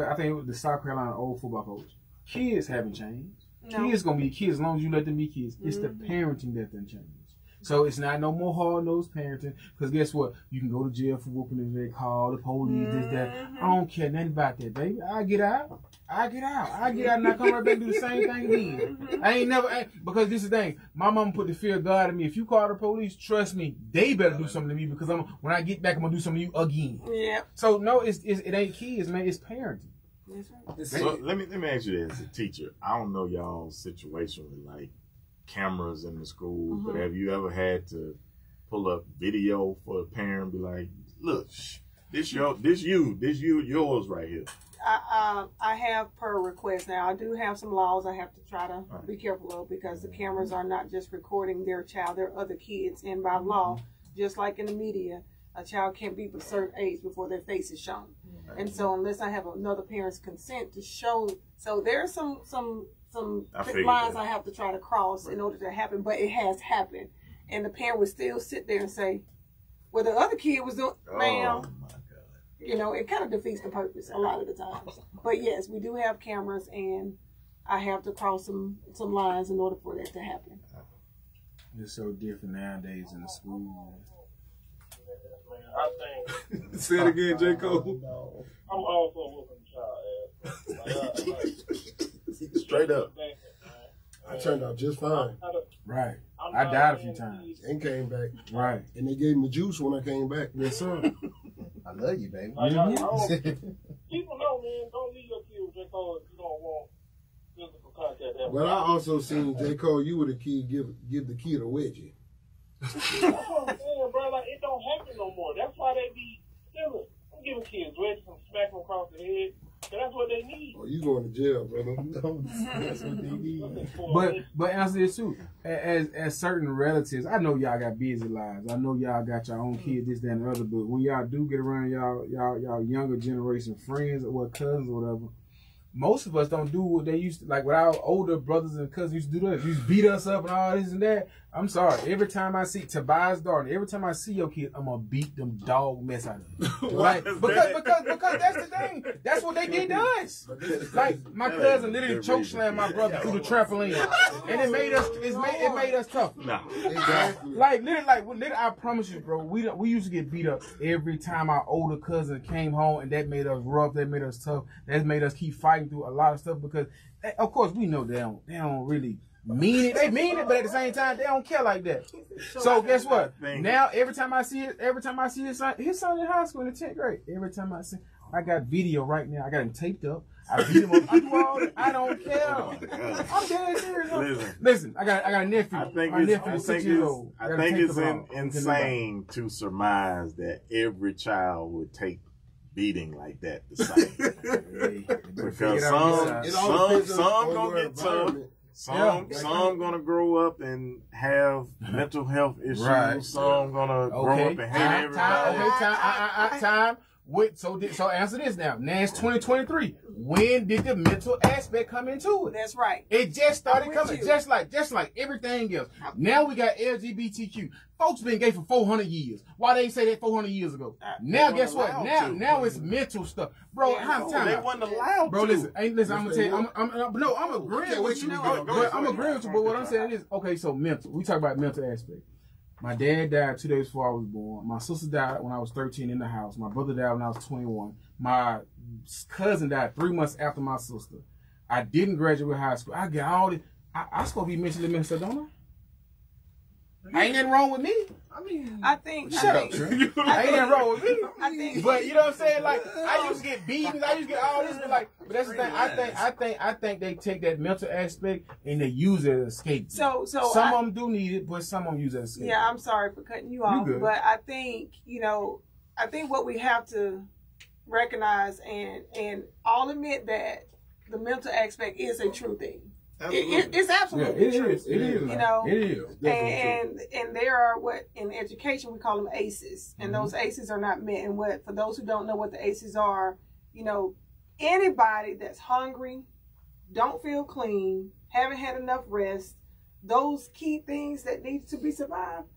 S5: I think it was the South Carolina old football coach. Kids haven't changed. No. Kids gonna be kids as long as you let them be kids. It's the parenting that done changed. So it's not no more hard-nosed parenting. Because guess what? You can go to jail for whooping if they call the police, this, that. I don't care nothing about that, baby. I get out and I come right back and do the same thing again. Because this is the thing. My mama put the fear of God in me. If you call the police, trust me, they better do something to me because when I get back, I'm gonna do something to you again. Yeah. So no, it ain't kids, man. It's parenting.
S6: So let me ask you this, as a teacher. I don't know y'all's situation with like cameras in the school, but have you ever had to pull up video for a parent and be like, look, this yours right here?
S4: I have per request. Now I do have some laws I have to try to be careful of because the cameras are not just recording their child, there are other kids, and by law, just like in the media, a child can't be a certain age before their face is shown. And so unless I have another parent's consent to show, so there's some lines I have to try to cross in order to happen, but it has happened. And the parent would still sit there and say, well, the other kid was doing, ma'am, you know, it kind of defeats the purpose a lot of the times. But yes, we do have cameras and I have to cross some lines in order for that to happen.
S5: It's so different nowadays in the school.
S9: I think.
S1: Say it again, J. Cole.
S9: I'm all for whooping the child ass.
S6: Straight up.
S2: I turned out just fine.
S5: Right. I died a few times.
S2: And came back.
S5: Right.
S2: And they gave me juice when I came back.
S5: Yes, sir.
S3: I love you, baby.
S9: People know, man, don't leave your kids J. Cole if you don't want physical contact.
S2: But I also seen J. Cole, you were the kid, give the kid a wedgie.
S9: That's what I'm saying, bro. Like, it don't happen no more. That's why they be stealing. I'm giving kids wedges and smacking them across the head. That's what they need.
S2: Oh, you going to jail, brother.
S3: That's what they need.
S5: But answer this too. As certain relatives, I know y'all got busy lives. I know y'all got your own kids, this, that, and the other. But when y'all do get around y'all younger generation friends or cousins or whatever, most of us don't do what they used to, like what our older brothers and cousins used to do. That used to beat us up and all this and that. I'm sorry. Every time I see Tobias' daughter, every time I see your kid, I'm gonna beat them dog mess out of them. Like because that's the thing. That's what they did to us. Like my cousin literally choke slammed my brother through the trampoline, and it made us tough.
S6: No.
S2: Exactly.
S5: Like literally, I promise you, bro. We used to get beat up every time our older cousin came home, and that made us rough. That made us tough. That made us keep fighting through a lot of stuff because, of course, we know they don't really mean it. They mean it, but at the same time, they don't care like that. So guess what? Now every time I see his son in high school in the 10th grade. Every time I see, I got video right now. I got him taped up. I beat him up. I do all that. I don't care. I'm dead serious. Listen, I got a nephew.
S6: I think
S5: my nephew is 6 years old.
S6: I think it's insane to surmise that every child would take beating like that the same. Because some gonna get tough. Some gonna grow up and have mental health issues. Right. Some gonna grow up and hate everybody.
S5: Time. So answer this now. Now it's 2023. When did the mental aspect come into it?
S4: That's right.
S5: It just started coming, just like everything else. Now we got LGBTQ. Folks been gay for 400 years. Why they say that 400 years ago? Now guess what? Now it's mental stuff, bro.
S6: They wasn't allowed.
S5: Bro, listen. I'm gonna tell you. I'm agreeing with you. I'm agreeing with you. But what I'm saying is, okay. So mental. We talk about mental aspect. My dad died 2 days before I was born. My sister died when I was 13 in the house. My brother died when I was 21. My cousin died 3 months after my sister. I didn't graduate high school. I got all this. I supposed to be mentally messed up, don't I? Ain't nothing wrong with me.
S4: I think.
S5: Shut up, Trent. Ain't nothing wrong with me.
S4: I think.
S5: But you know what I'm saying? Like I used to get beaten. I used to get all this. But that's the thing. I think they take that mental aspect and they use it as escape.
S4: So
S5: some of them do need it, but some of them use it as escape.
S4: Yeah, I'm sorry for cutting you off, but I think what we have to recognize and all admit that the mental aspect is a true thing. It's absolutely true.
S5: It is.
S4: You know,
S5: it is.
S4: And there are what in education we call them ACEs, and those ACEs are not met. And what for those who don't know what the ACEs are, anybody that's hungry, don't feel clean, haven't had enough rest, those key things that need to be survived,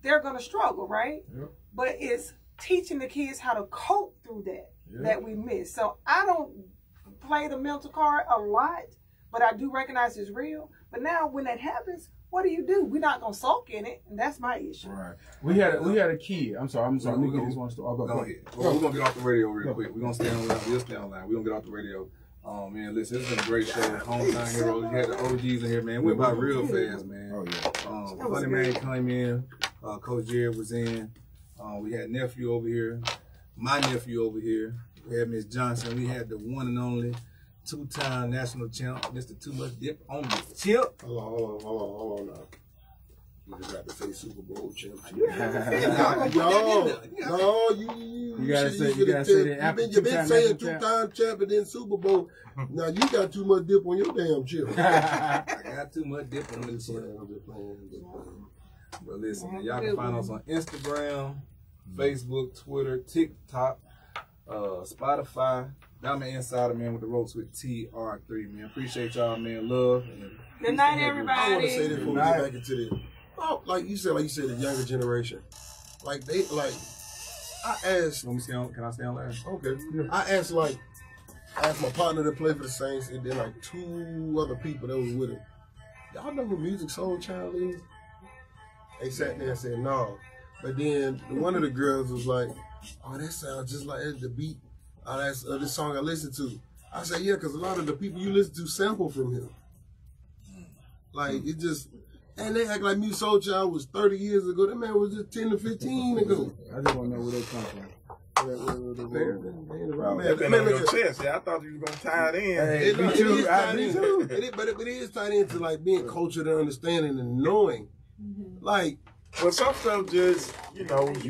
S4: they're gonna struggle, right? Yep. But it's teaching the kids how to cope through that that we miss. So I don't play the mental card a lot. But I do recognize it's real. But now when that happens, what do? We're not gonna sulk in it, and that's my issue. Right.
S5: We had a kid. I'm sorry. Let me get this one story.
S1: Go ahead. Well, we're gonna get off the radio real quick. We're gonna stay online. We'll stay online. We're gonna get off the radio. Man, listen, this has been a great show. Hometown Heroes. We had the OGs in here, man. Went by real fast, man. Oh yeah. FunnyMaine came in. Coach Jared was in. We had nephew over here. My nephew over here. We had Miss Johnson. We had the one and only two-time national champ, Mr. Too Much Dip on the chip.
S2: Hold on now. You just got to say Super Bowl champ.
S5: You gotta say that.
S2: You've been saying two-time champ and then Super Bowl. Now you got too much dip on your damn chip.
S1: I got too much dip on the chip. But listen, man, y'all can find us on Instagram, Facebook, Twitter, TikTok, Spotify. I'm an insider, man, with the Ropes with TR3, man. Appreciate y'all, man. Love. And
S4: good night, everybody.
S2: I want to say this before we get back into this. Oh, like you said, the younger generation. I asked.
S1: Can I stay on last?
S2: Okay. Yeah. I asked my partner to play for the Saints, and then 2 other people that was with him. Y'all know who Music Soul Child is? They sat there and said no. But then one of the girls was like, "Oh, that sounds just like the beat. That's this song I listened to." I say, yeah, because a lot of the people you listen to sample from him. Like, it just, and they act like Mute Soul Child was 30 years ago. That man was just 10 to 15 ago.
S5: I just want to know where they come from.
S6: Been on your chest. Yeah, I thought you were gonna tie it in.
S2: Hey, me too. But it is tied into like being cultured and understanding and knowing. Like,
S6: well, some stuff just you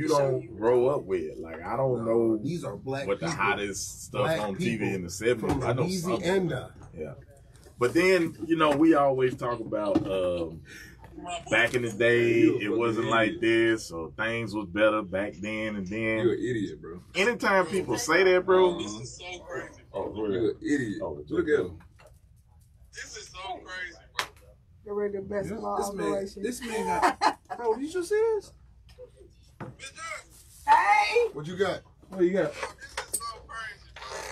S6: don't grow up with. Like I don't know.
S2: These are black.
S6: What the hottest stuff on TV in the 70s? I know
S2: Easy
S6: something.
S2: and
S6: yeah. But then we always talk about back in the day, it wasn't like this, or things was better back then. And then
S1: you're an idiot, bro.
S6: Anytime people say that, bro,
S9: this is so crazy.
S6: Oh,
S1: you're an idiot. Look at him.
S9: This is so crazy, bro.
S4: You're ready to basketball operation.
S5: This man got. Bro, did you just see this?
S4: Hey!
S2: What you got?
S5: What you got?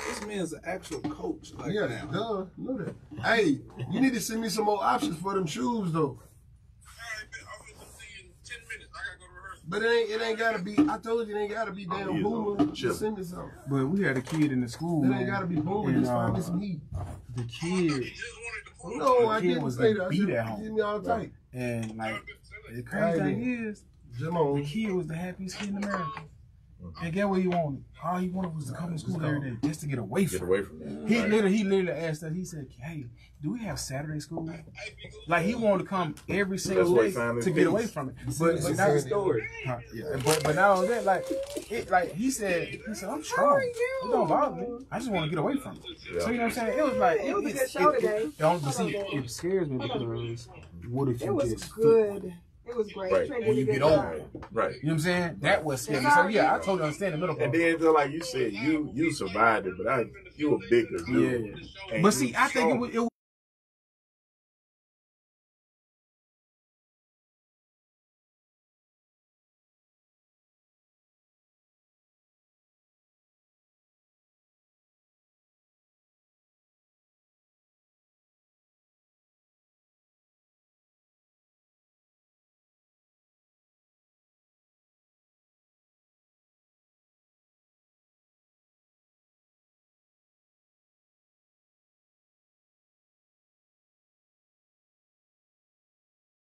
S8: This man's an actual coach. Like,
S2: Yeah, duh, know that. Hey, you need to send me some more options for them shoes though. But it ain't gotta be. I told you it ain't gotta be damn Boomer. Just send me something.
S5: But we had a kid in the school.
S2: It ain't gotta be Boomer. Just find me some heat.
S5: The kid.
S2: No, I didn't
S5: was
S2: say
S5: the
S2: that.
S5: beat at home.
S2: Give me all tight.
S5: And like the crazy thing is, the kid was the happiest kid in America. And get what he wanted. All he wanted was to come to school every day just to get away from
S6: that.
S5: He literally asked us, he said, hey, do we have Saturday school? Like he wanted to come every single day to get away from it. But now the story. But now that like he said, I'm strong. It don't bother me. I just want to get away from it.
S6: Yeah.
S5: So you know what I'm saying? It was like
S4: It was a good show today.
S5: It scares me because what if
S4: It
S5: you
S4: was
S5: just
S4: good. It was great.
S6: Right.
S4: Trent
S5: when
S4: did
S5: you
S4: a good
S5: get
S4: job.
S5: over it.
S6: Right.
S5: You know what I'm saying? That was scary. So yeah, I totally understand the middle part.
S6: And then like you said, you survived it, but you were bigger.
S5: Yeah. But see, I think it was